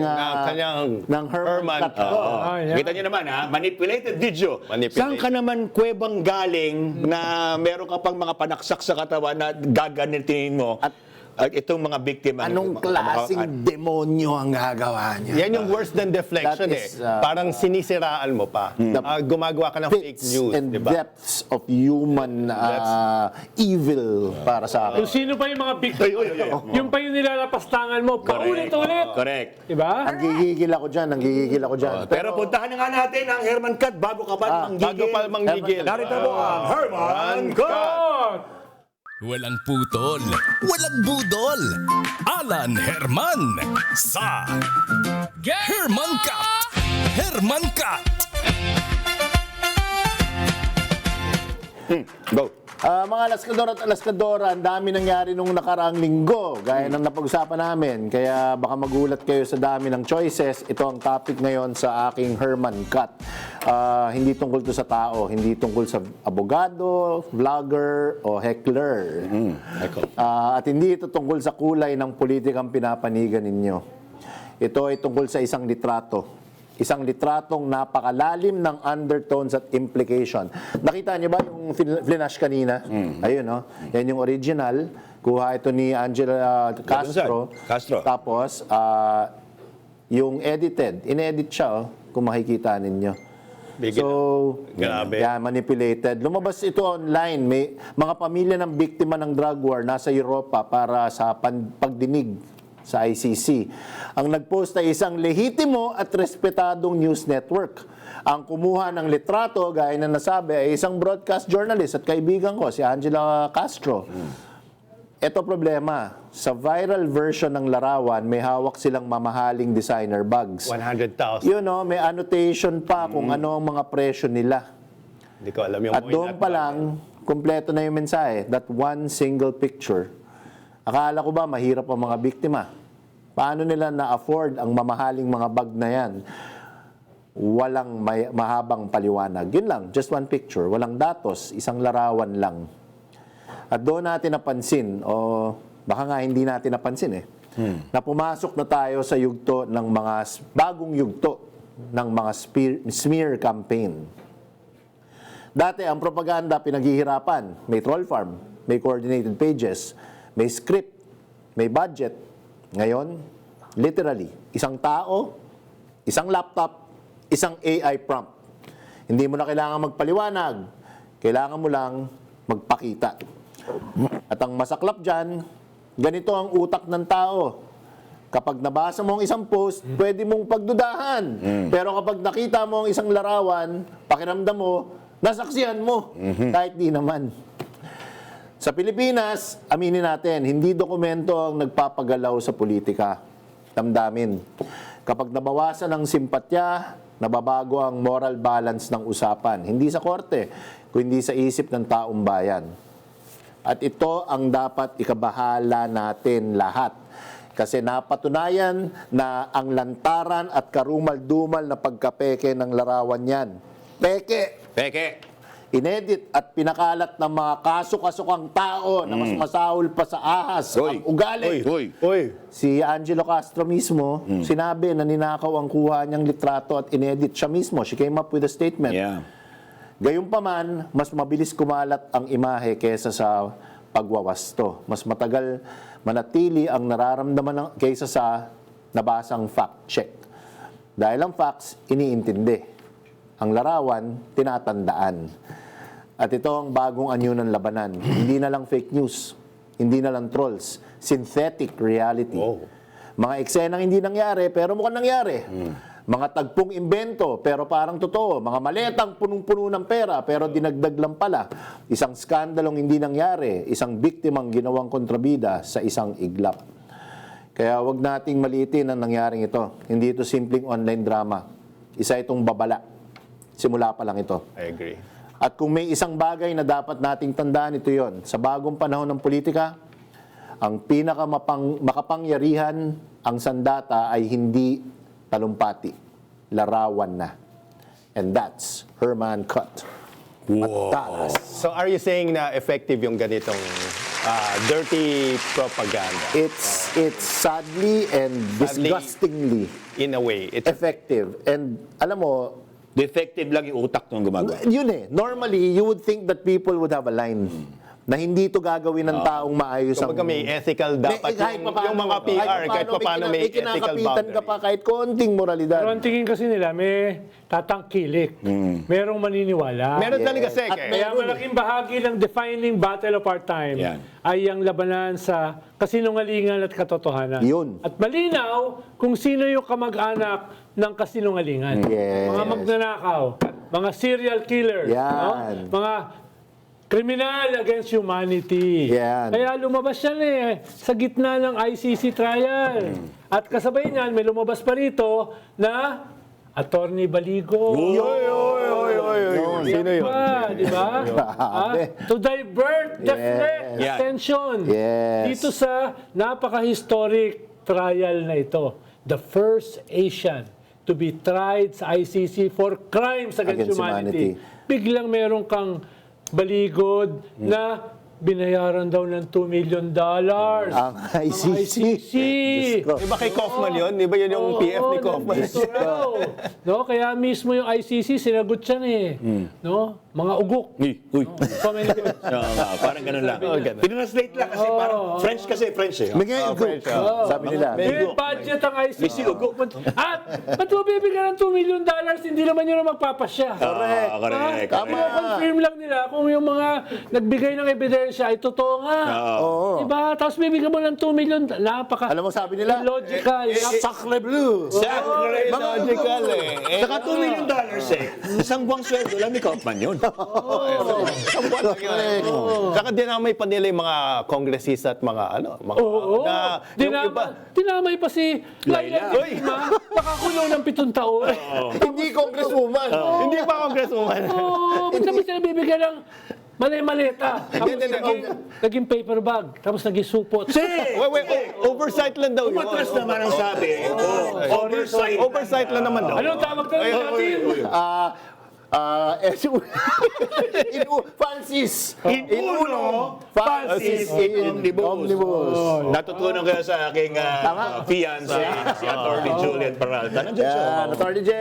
Speaker 4: kanyang
Speaker 3: ng Herman cut ko.
Speaker 5: Ah, yan.
Speaker 6: Kita niyo naman ha, manipulated video.
Speaker 4: Manipulated.
Speaker 6: Saan ka naman kwebang galing na meron ka pang mga panaksak sa katawan na gaganitin mo at itong mga biktima?
Speaker 3: Anong klaseng demonyo ang gagawa niya?
Speaker 4: Yan yung worse than deflection
Speaker 3: That is,
Speaker 4: Parang sinisiraan mo pa. Gumagawa ka ng fake
Speaker 3: Pits
Speaker 4: news,
Speaker 3: and
Speaker 4: di ba?
Speaker 3: depths of human evil para sa
Speaker 5: Kung
Speaker 3: akin.
Speaker 5: sino pa yung mga biktima, yung pa yung nilalapastangan mo, paulit-ulit.
Speaker 6: Correct.
Speaker 5: Diba?
Speaker 3: Nanggigigil ako dyan, nanggigigil ako dyan.
Speaker 6: Pero puntahan na nga natin ang Herman Cut bago ka pa manggigil.
Speaker 4: Bago pa manggigil.
Speaker 6: Narito mo ang Herman Cut!
Speaker 5: God!
Speaker 2: Walang putol, walang budol. Alan Herman sa Herman Cut. Herman Cut.
Speaker 6: Go.
Speaker 3: Mga alaskador at alaskadora, ang dami nangyari nung nakaraang linggo, gaya ng napag-usapan namin. Kaya baka magulat kayo sa dami ng choices. Ito ang topic ngayon sa aking Herman Cut. Hindi tungkol to sa tao, hindi tungkol sa abogado, vlogger, o heckler. At hindi ito tungkol sa kulay ng politikang pinapanigan ninyo. Ito ay tungkol sa isang litrato Isang litratong napakalalim ng undertones at implication. Nakita niyo ba yung flinash kanina? Ayun, no? Yan yung original. Kuha ito ni Angela Castro.
Speaker 6: Castro.
Speaker 3: Tapos, yung edited. In-edit siya, kung makikita ninyo. So,
Speaker 4: Grabe.
Speaker 3: yeah, manipulated. Lumabas ito online. May mga pamilya ng biktima ng drug war nasa Europa para sa pagdinig sa ICC. Ang nagpost ay isang lehitimo at respetadong news network. Ang kumuha ng litrato, gaya na nasabi, ay isang broadcast journalist at kaibigan ko, si Angela Castro. Ito problema, sa viral version ng larawan, may hawak silang mamahaling designer bags.
Speaker 4: 100,000.
Speaker 3: Yun, no, may annotation pa kung ano ang mga presyo nila.
Speaker 4: Hindi ko alam yung
Speaker 3: At doon pa lang, kumpleto na yung mensahe. That one single picture. Akala ko ba mahirap ang mga biktima? Paano nila na-afford ang mamahaling mga bag na yan? Walang mahabang paliwanag. Yun lang, just one picture. Walang datos, isang larawan lang. At doon natin napansin, o baka nga hindi natin napansin na pumasok na tayo sa yugto ng mga bagong yugto ng mga smear campaign. Dati, ang propaganda pinaghihirapan. May troll farm, may coordinated pages, may script, may budget. Ngayon, literally, isang tao, isang laptop, isang AI prompt. Hindi mo na kailangan magpaliwanag. Kailangan mo lang magpakita. At ang masaklap dyan, ganito ang utak ng tao. Kapag nabasa mo ang isang post, pwede mong pagdudahan. Pero kapag nakita mo ang isang larawan, pakiramdam mo, nasaksihan mo. Kahit di naman. Sa Pilipinas, aminin natin, hindi dokumento ang nagpapagalaw sa politika. Damdamin. Kapag nabawasan ng simpatya, nababago ang moral balance ng usapan. Hindi sa korte, kundi sa isip ng taong bayan. At ito ang dapat ikabahala natin lahat. Kasi napatunayan na ang lantaran at karumal-dumal na pagkapeke ng larawan yan. Peke!
Speaker 6: Peke.
Speaker 3: Inedit at pinakalat ng mga kasukasukang tao na mas masahol pa sa ahas ang ugali.
Speaker 4: Uy,
Speaker 3: Si Angelo Castro mismo, sinabi na ninakaw ang kuha niyang litrato at inedit siya mismo. She came up with a statement.
Speaker 6: Yeah.
Speaker 3: Gayunpaman, mas mabilis kumalat ang imahe kaysa sa pagwawasto. Mas matagal manatili ang nararamdaman kaysa sa nabasang fact check. Dahil ang facts, iniintindi. Ang larawan, tinatandaan. At ito ang bagong anyo ng labanan. Hindi na lang fake news. Hindi na lang trolls. Synthetic reality. Mga eksenang hindi nangyari, pero mukhang nangyari. Mga tagpong imbento, pero parang totoo. Mga maletang punong-puno ng pera, pero dinagdag lang pala. Isang skandalong hindi nangyari. Isang biktimang ginawang kontrabida sa isang iglap. Kaya wag nating maliitin ang nangyaring ito. Hindi ito simpleng online drama. Isa itong babala. Simula pa lang ito.
Speaker 4: I agree.
Speaker 3: At kung may isang bagay na dapat nating tandaan, ito yon. Sa bagong panahon ng politika, ang makapangyarihan, ang sandata ay hindi talumpati, larawan na. And that's Herman Cut. Matalas.
Speaker 4: So are you saying na effective yung ganitong dirty propaganda?
Speaker 3: It's sadly and disgustingly
Speaker 4: In a way. It's
Speaker 3: effective. And alam mo,
Speaker 6: Defective lang yung utak nung gumagawa.
Speaker 3: yun normally, you would think that people would have a line na hindi ito gagawin ng taong maayos ang...
Speaker 4: kumbaga may ethical dapat yung mga PR, kahit pa paano may ethical
Speaker 3: kinakapitan ka pa
Speaker 4: boundary.
Speaker 3: kahit konting moralidad.
Speaker 5: Pero ang tingin kasi nila, may tatangkilik. Merong maniniwala.
Speaker 4: Meron talaga
Speaker 3: At
Speaker 4: seke.
Speaker 5: Kaya malaking bahagi ng defining battle of our time
Speaker 6: Yan.
Speaker 5: ay ang labanan sa kasinungalingan at katotohanan.
Speaker 3: Yun.
Speaker 5: At malinaw kung sino yung kamag-anak ng kasinungalingan.
Speaker 3: Yes.
Speaker 5: Mga magnanakaw, mga serial killers,
Speaker 3: Yan.
Speaker 5: mga criminal against humanity.
Speaker 3: Yan.
Speaker 5: Kaya lumabas yan sa gitna ng ICC trial. At kasabay niyan, may lumabas pa rito na Attorney Baligo.
Speaker 4: Sino yun?
Speaker 5: Di ba?
Speaker 3: Grabe.
Speaker 5: To divert the
Speaker 6: Yes.
Speaker 5: attention
Speaker 3: Yes.
Speaker 5: dito sa napaka-historic trial na ito. The first Asian to be tried sa ICC for crimes against
Speaker 3: Against
Speaker 5: humanity.
Speaker 3: humanity.
Speaker 5: Biglang meron kang baligod na binayaran daw ng $2 million.
Speaker 3: Ang ICC. Diyos ko.
Speaker 4: Di ba kay Kaufman yun? Di ba yun yung PF ni Kaufman?
Speaker 5: nandito raw. No, kaya mismo yung ICC, sinagot siya eh. No? Mga ugok.
Speaker 6: Uy.
Speaker 5: So many words.
Speaker 6: Oo nga, parang ganun lang. Pinranslate lang kasi parang French eh.
Speaker 3: Bigay
Speaker 4: French,
Speaker 3: sabi nila.
Speaker 5: May budget ang ICC.
Speaker 6: Missy ugok.
Speaker 5: At ba't mo bibigyan ng $2 million? Hindi naman yun ang magpapasya.
Speaker 6: Correct.
Speaker 5: Confirm lang nila kung yung mga nagbigay ng ebidensya ay totoo nga.
Speaker 3: Oo.
Speaker 5: Diba? Tapos bibigyan mo ng $2 million. Napaka
Speaker 3: Alam mo sabi nila?
Speaker 5: illogical.
Speaker 3: Sacre bleu.
Speaker 4: Logical eh.
Speaker 6: Saka $2 million isang buwang sweldo lang ni Kaufman yun.
Speaker 4: Saka dinamay pa nila yung mga kongresista at mga mga
Speaker 5: Oo.
Speaker 4: yung iba.
Speaker 5: Dinamay pa si Laila
Speaker 4: Uy.
Speaker 5: Lima. Nakakulong ng 7 taon.
Speaker 3: Hindi congresswoman.
Speaker 4: Hindi pa congresswoman.
Speaker 5: Oo. Ba't naman sila bibigyan ng maleta? Tapos
Speaker 4: Hindi.
Speaker 5: naging paper bag. Tapos naging supot.
Speaker 4: Wait, oversight lang daw yun.
Speaker 6: Umatras naman ang sabi. Oversight.
Speaker 4: Oversight lang naman daw.
Speaker 5: Anong tawag na natin?
Speaker 3: Francis.
Speaker 6: In uno, Francis in omnibus. Natutunan ko yan sa aking fiancé, si Atty. Julian Peralta. Nandiyan siya.
Speaker 3: Attorney J.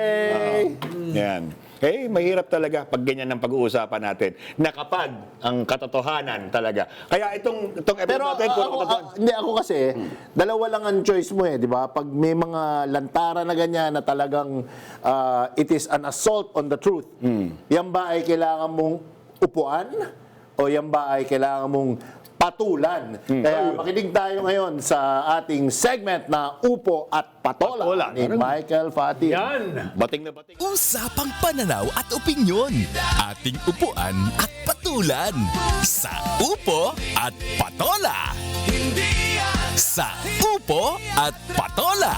Speaker 6: Yan. Eh, mahirap talaga pag ganyan ang pag-uusapan natin. Na kapag ang katotohanan talaga. Kaya itong episode
Speaker 3: Pero
Speaker 6: natin, puro katotohanan.
Speaker 3: hindi ako kasi, dalawa lang ang choice mo di ba? Pag may mga lantara na ganyan na talagang it is an assault on the truth, yan ba ay kailangan mong upuan? O yan ba ay kailangan mong patulan? Kaya makinig tayo ngayon sa ating segment na Upo at Patola, ni Michael Fati.
Speaker 5: Yan.
Speaker 6: Bating na bating.
Speaker 2: Usapang pananaw at opinyon. Ating upuan at patulan. Sa Upo at Patola.
Speaker 7: Hindi yan
Speaker 2: Sa Upo at Patola.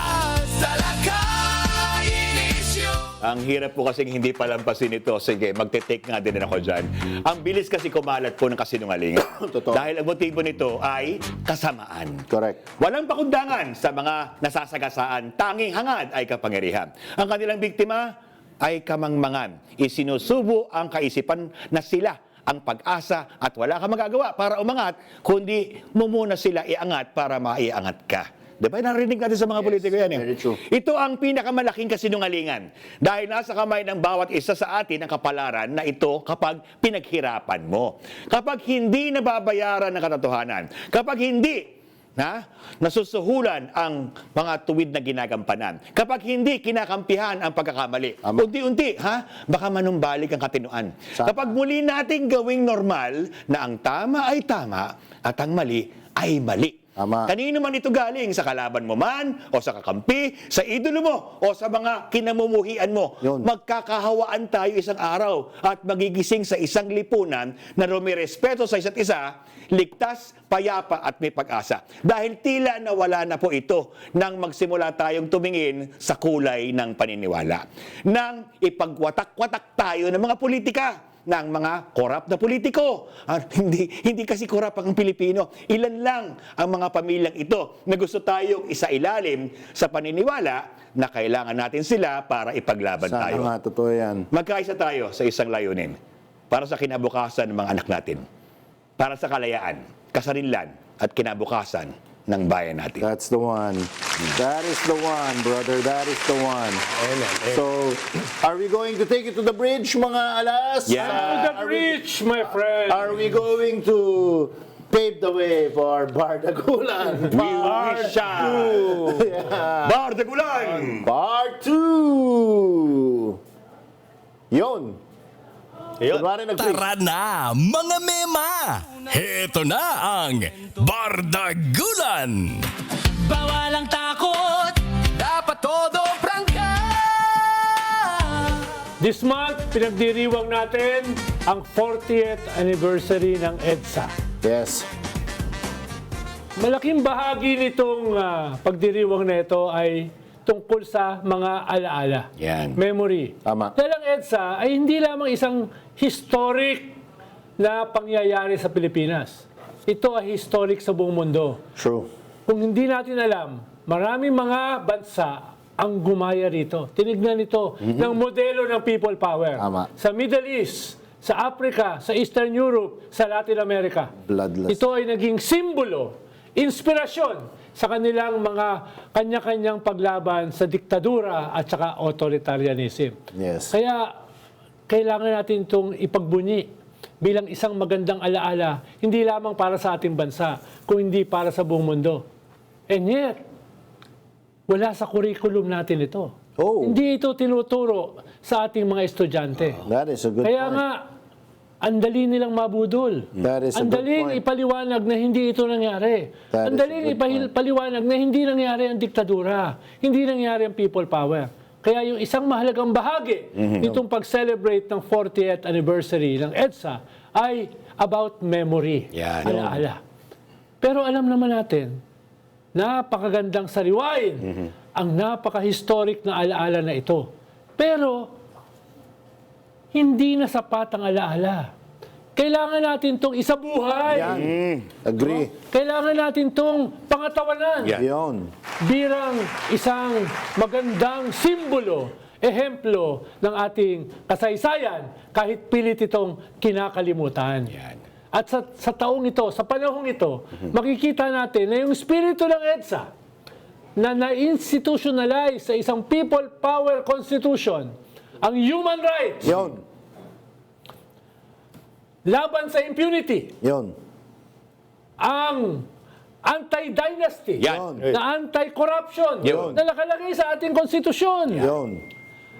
Speaker 7: salakayin issue.
Speaker 6: Ang hirap po kasing hindi palampasin ito. Sige, magte-take nga din ako dyan. Ang bilis kasi kumalat po ng kasinungalingan.
Speaker 3: Totoo.
Speaker 6: Dahil ang motibo nito ay kasamaan.
Speaker 3: Correct.
Speaker 6: Walang pakundangan sa mga nasasagasaan. Tanging hangad ay kapangyarihan. Ang kanilang biktima ay kamangmangan. Isinusubo ang kaisipan na sila ang pag-asa at wala kang magagawa para umangat, kundi mo muna sila iangat para maiangat ka. Di ba? Narinig natin sa mga politiko yan.
Speaker 3: very true.
Speaker 6: Ito ang pinakamalaking kasinungalingan. Dahil nasa kamay ng bawat isa sa atin ang kapalaran na ito kapag pinaghirapan mo. Kapag hindi nababayaran ng katotohanan. Kapag hindi nasusuhulan ang mga tuwid na ginagampanan. Kapag hindi kinakampihan ang pagkakamali. Unti-unti, baka manumbalik ang katinuan. Kapag muli nating gawing normal na ang tama ay tama at ang mali ay mali.
Speaker 3: Tama.
Speaker 6: Kanino man ito galing? Sa kalaban mo man, o sa kakampi, sa idolo mo, o sa mga kinamumuhian mo.
Speaker 3: Yun.
Speaker 6: Magkakahawaan tayo isang araw at magigising sa isang lipunan na rumirespeto sa isa't isa, ligtas, payapa at may pag-asa. Dahil tila nawala na po ito nang magsimula tayong tumingin sa kulay ng paniniwala. Nang ipagwatak-watak tayo ng mga politika, ng mga korap na politiko. Hindi kasi korap ang Pilipino. Ilan lang ang mga pamilyang ito na gusto tayong isailalim sa paniniwala na kailangan natin sila para ipaglaban
Speaker 3: Sana
Speaker 6: tayo.
Speaker 3: nga, totoo yan.
Speaker 6: Magkaisa tayo sa isang layunin para sa kinabukasan ng mga anak natin. Para sa kalayaan, kasarinlan at kinabukasan ng bayan natin.
Speaker 3: That's the one. That is the one, brother. That is the one. So, are we going to take it to the bridge, mga alas?
Speaker 6: Yeah.
Speaker 5: To the bridge, my friend.
Speaker 3: Are we going to pave the way for Bardagulan?
Speaker 6: Part 2! Bardagulan!
Speaker 3: Part 2! Yun. Kunwari nag-preach.
Speaker 2: Tara na, mga mema! Heto na ang Bardagulan!
Speaker 7: Bawal ang takot, dapat todo prangka.
Speaker 5: This month, pinagdiriwang natin ang 40th anniversary ng EDSA.
Speaker 3: Yes.
Speaker 5: Malaking bahagi nitong pagdiriwang na ito ay tungkol sa mga alaala.
Speaker 6: Yan.
Speaker 5: Memory.
Speaker 3: Tama.
Speaker 5: Dahil ang EDSA ay hindi lamang isang historic na pangyayari sa Pilipinas. Ito ay historic sa buong mundo.
Speaker 3: True.
Speaker 5: Kung hindi natin alam, maraming mga bansa ang gumaya rito. Tinignan ito ng modelo ng people power.
Speaker 3: Tama.
Speaker 5: Sa Middle East, sa Africa, sa Eastern Europe, sa Latin America.
Speaker 3: Bloodless.
Speaker 5: Ito ay naging simbolo, inspirasyon sa kanilang mga kanya-kanyang paglaban sa diktadura at saka authoritarianism.
Speaker 3: Yes.
Speaker 5: Kaya kailangan natin itong ipagbunyi bilang isang magandang alaala, hindi lamang para sa ating bansa, kung hindi para sa buong mundo. And yet, wala sa curriculum natin ito.
Speaker 3: Oh.
Speaker 5: Hindi ito tinuturo sa ating mga estudyante.
Speaker 3: That is a good
Speaker 5: Kaya
Speaker 3: point.
Speaker 5: nga, ang dali nilang mabudol.
Speaker 3: That is a
Speaker 5: Ang
Speaker 3: good
Speaker 5: daling
Speaker 3: point.
Speaker 5: ipaliwanag na hindi ito nangyari.
Speaker 3: That
Speaker 5: Ang
Speaker 3: is a
Speaker 5: daling
Speaker 3: good point.
Speaker 5: ipaliwanag na hindi nangyari ang diktadura. Hindi nangyari ang people power. Kaya yung isang mahalagang bahagi nitong pag-celebrate ng 40th anniversary ng EDSA ay about memory.
Speaker 6: Yan.
Speaker 5: Alaala. Pero alam naman natin, napakagandang sariwain ang napaka-historic na alaala na ito. Pero, hindi na sapat ang alaala. Kailangan natin itong isabuhay.
Speaker 3: Yan. Agree.
Speaker 5: Kailangan natin itong pangatawanan
Speaker 6: Yan.
Speaker 3: Yun.
Speaker 5: bilang isang magandang simbolo, ehemplo ng ating kasaysayan kahit pilit itong kinakalimutan.
Speaker 6: Yan.
Speaker 5: At sa taong ito, sa panahong ito, makikita natin na yung spirito ng EDSA na na-institutionalize sa isang people power constitution, ang human rights,
Speaker 3: Yun.
Speaker 5: laban sa impunity,
Speaker 3: Yun.
Speaker 5: ang anti-dynasty,
Speaker 6: Yan.
Speaker 5: na anti-corruption,
Speaker 6: Yun.
Speaker 5: na nakalagay sa ating konstitusyon,
Speaker 3: Yun.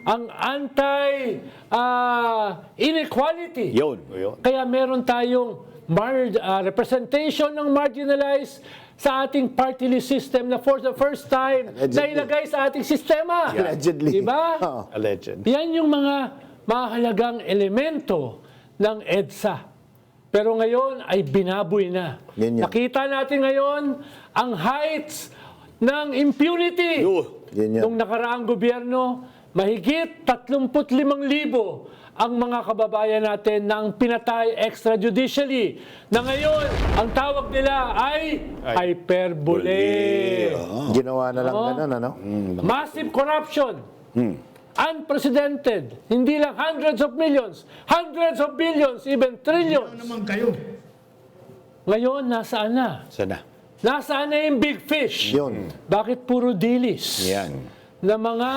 Speaker 5: ang anti-inequality.
Speaker 6: Yun.
Speaker 5: Kaya meron tayong representation ng marginalized sa ating party list system na for the first time na
Speaker 3: Allegedly.
Speaker 5: ilagay sa ating sistema.
Speaker 3: Allegedly.
Speaker 5: Diba?
Speaker 3: Oo.
Speaker 4: Alleged.
Speaker 5: Yan yung mga mahalagang elemento ng EDSA. Pero ngayon ay binaboy na.
Speaker 3: Yan yan.
Speaker 5: Nakita natin ngayon ang heights ng impunity.
Speaker 3: Yan yan.
Speaker 5: Nung nakaraang gobyerno, mahigit 35,000 ang mga kababayan natin na ang pinatay extrajudicially. Na ngayon, ang tawag nila ay hyperbole.
Speaker 3: Ginawa na lang
Speaker 5: Oo.
Speaker 3: ganun, ano?
Speaker 5: Massive corruption. Unprecedented. Hindi lang hundreds of millions, hundreds of billions, even trillions. Ngayon, nasaan na?
Speaker 6: Sana.
Speaker 5: Nasaan na yung big fish?
Speaker 3: Yun.
Speaker 5: Bakit puro dilis?
Speaker 6: Yan.
Speaker 5: Na mga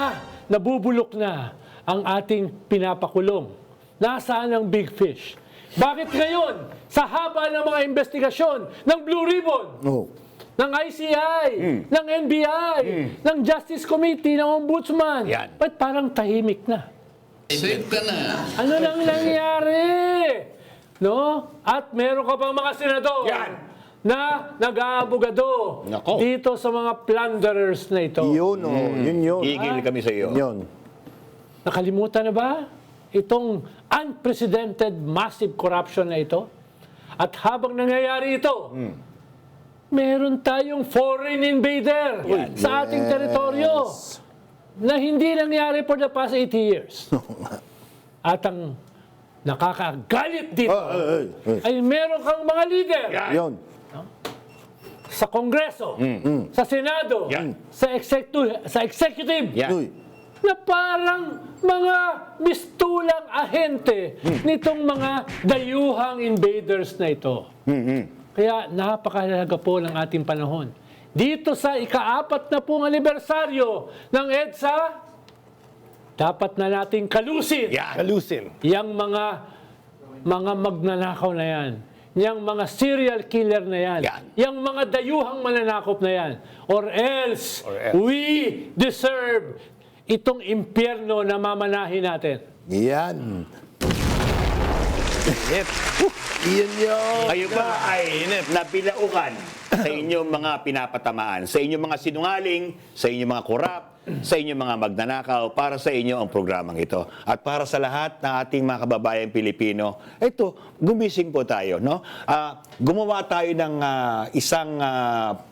Speaker 5: nabubulok na ang ating pinapakulong. Nasaan ang big fish? Bakit ngayon, sa haba ng mga investigasyon ng Blue Ribbon,
Speaker 3: Oh.
Speaker 5: ng ICI, ng NBI, ng Justice Committee, ng Ombudsman,
Speaker 6: Yan.
Speaker 5: ba't parang tahimik na?
Speaker 7: Safe ka na.
Speaker 5: Ano nang nangyari? No? At meron ka pang mga senador
Speaker 6: Yan.
Speaker 5: na nag-aabogado
Speaker 6: Nako.
Speaker 5: dito sa mga plunderers na ito.
Speaker 3: Yun, oh. Yun, yun.
Speaker 6: Gigil kami sa iyo.
Speaker 3: Yun.
Speaker 5: Nakalimutan na ba itong unprecedented massive corruption na ito? At habang nangyayari ito, meron tayong foreign invader sa ating teritoryo na hindi nangyari for the past 80 years. At ang nakakagalit dito ay meron kang mga leader
Speaker 3: Yun.
Speaker 5: sa Kongreso, sa Senado,
Speaker 6: Yan.
Speaker 5: sa executive,
Speaker 6: Yan.
Speaker 3: Uy.
Speaker 5: na parang mga mistulang ahente nitong mga dayuhang invaders na ito. Kaya napakahalaga po ng ating panahon. Dito sa ika-4 na pong anibersaryo ng EDSA, dapat na nating kalusin
Speaker 6: Yan.
Speaker 4: Kalusin.
Speaker 5: yang mga magnanakaw na yan. Yang mga serial killer na yan.
Speaker 6: Yan.
Speaker 5: Yang mga dayuhang mananakop na yan. Or else, we deserve itong impyerno na mamanahin natin.
Speaker 3: Yan. Iyan yun.
Speaker 6: Kayo ba ay napilaukan sa inyong mga pinapatamaan, sa inyong mga sinungaling, sa inyong mga korap, sa inyong mga magnanakaw, para sa inyo ang programang ito. At para sa lahat ng ating mga kababayan Pilipino, ito, gumising po tayo. No? Gumawa tayo ng isang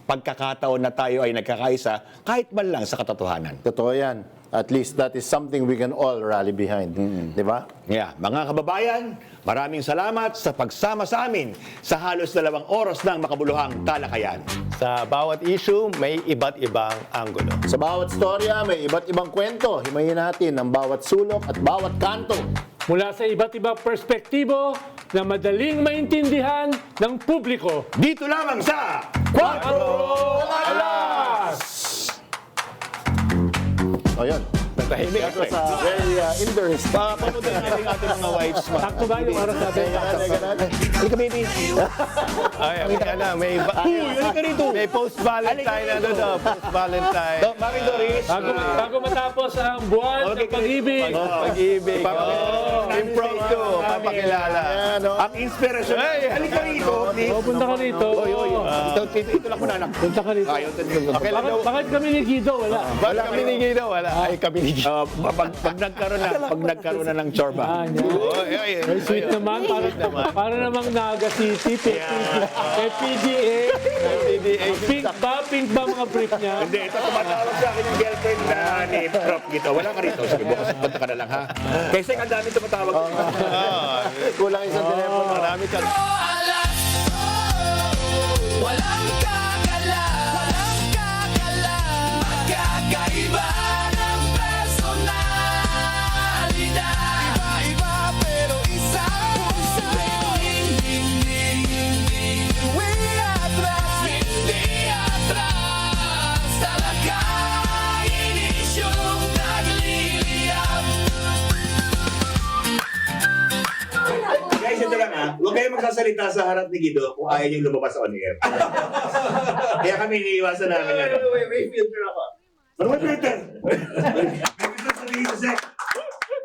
Speaker 6: pagkakataon na tayo ay nagkakaisa, kahit man lang sa katotohanan.
Speaker 3: Totoo yan. At least that is something we can all rally behind. Di ba?
Speaker 6: Yeah, mga kababayan, maraming salamat sa pagsama sa amin sa halos 2 oras ng makabuluhang talakayan.
Speaker 4: Sa bawat issue, may iba't ibang anggulo.
Speaker 3: Sa bawat storya, may iba't ibang kwento. Himayin natin ang bawat sulok at bawat kanto
Speaker 5: Mula sa iba't ibang perspektibo na madaling maintindihan ng publiko.
Speaker 6: Dito lamang sa
Speaker 5: 4 Alas!
Speaker 3: O yun.
Speaker 6: Natahimik
Speaker 3: That
Speaker 6: ako
Speaker 3: was very interesting.
Speaker 4: Papunta natin ating mga wives.
Speaker 5: Sakto ba yung oras natin?
Speaker 6: Halika, baby.
Speaker 4: Ay, may post-Valentine ano daw, post-Valentine.
Speaker 6: Mami Doris.
Speaker 5: Bago matapos ang buwan ng pag-ibig.
Speaker 4: Pag-ibig. Impromptu, papakilala.
Speaker 3: Ayan, o.
Speaker 6: Ang inspirasyon. Halika rito, please.
Speaker 5: Punta ka rito.
Speaker 6: Ito lang muna, anak.
Speaker 5: Punta ka rito.
Speaker 4: Okay lang daw.
Speaker 5: Bakit kami ni Guido? Wala.
Speaker 4: Ba't kami ni Guido? Wala. Ay, kami ni Guido.
Speaker 6: Pag nagkaroon na ng chorba.
Speaker 5: Very sweet naman. Para namang Naga City. PDA. Pink ba mga brief niya?
Speaker 6: Hindi, ito tumatawag sa akin yung girlfriend na ni Prof. Gito. Wala ka rito. Sige, bukas punta ka na lang, ha? Kasi ang dami tumatawag.
Speaker 3: Kulang isang telepono.
Speaker 4: Marami ka.
Speaker 2: Walang kakala, magkakaiba ng personalidad. Iba-iba pero isang puso. Hindi atras, talaga inisyong nagliliyab.
Speaker 6: Guys, ito lang, ha? Huwag kayong magsasalita sa harap ni Guido kung ayaw niyong lumabas sa on-air. Kaya kami iniiwasan namin. May filter ako. Ano may filter? May gusto sabihin sa Zek.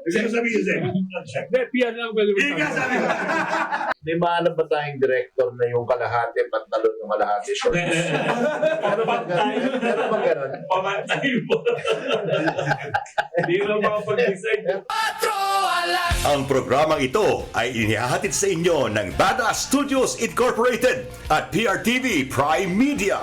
Speaker 6: Gusto sabihin sa Zek.
Speaker 5: Hindi, piyan lang ba?
Speaker 6: Hindi ka sabi ko.
Speaker 8: May mahanap ba tayong director na yung kalahati pantalon ng kalahati shorts? Meron bang gano'n?
Speaker 6: Pamantay mo. Hindi mo makapag-design.
Speaker 1: Ang programang ito ay inihahatid sa inyo ng Badass Studios Incorporated at PRTV Prime Media.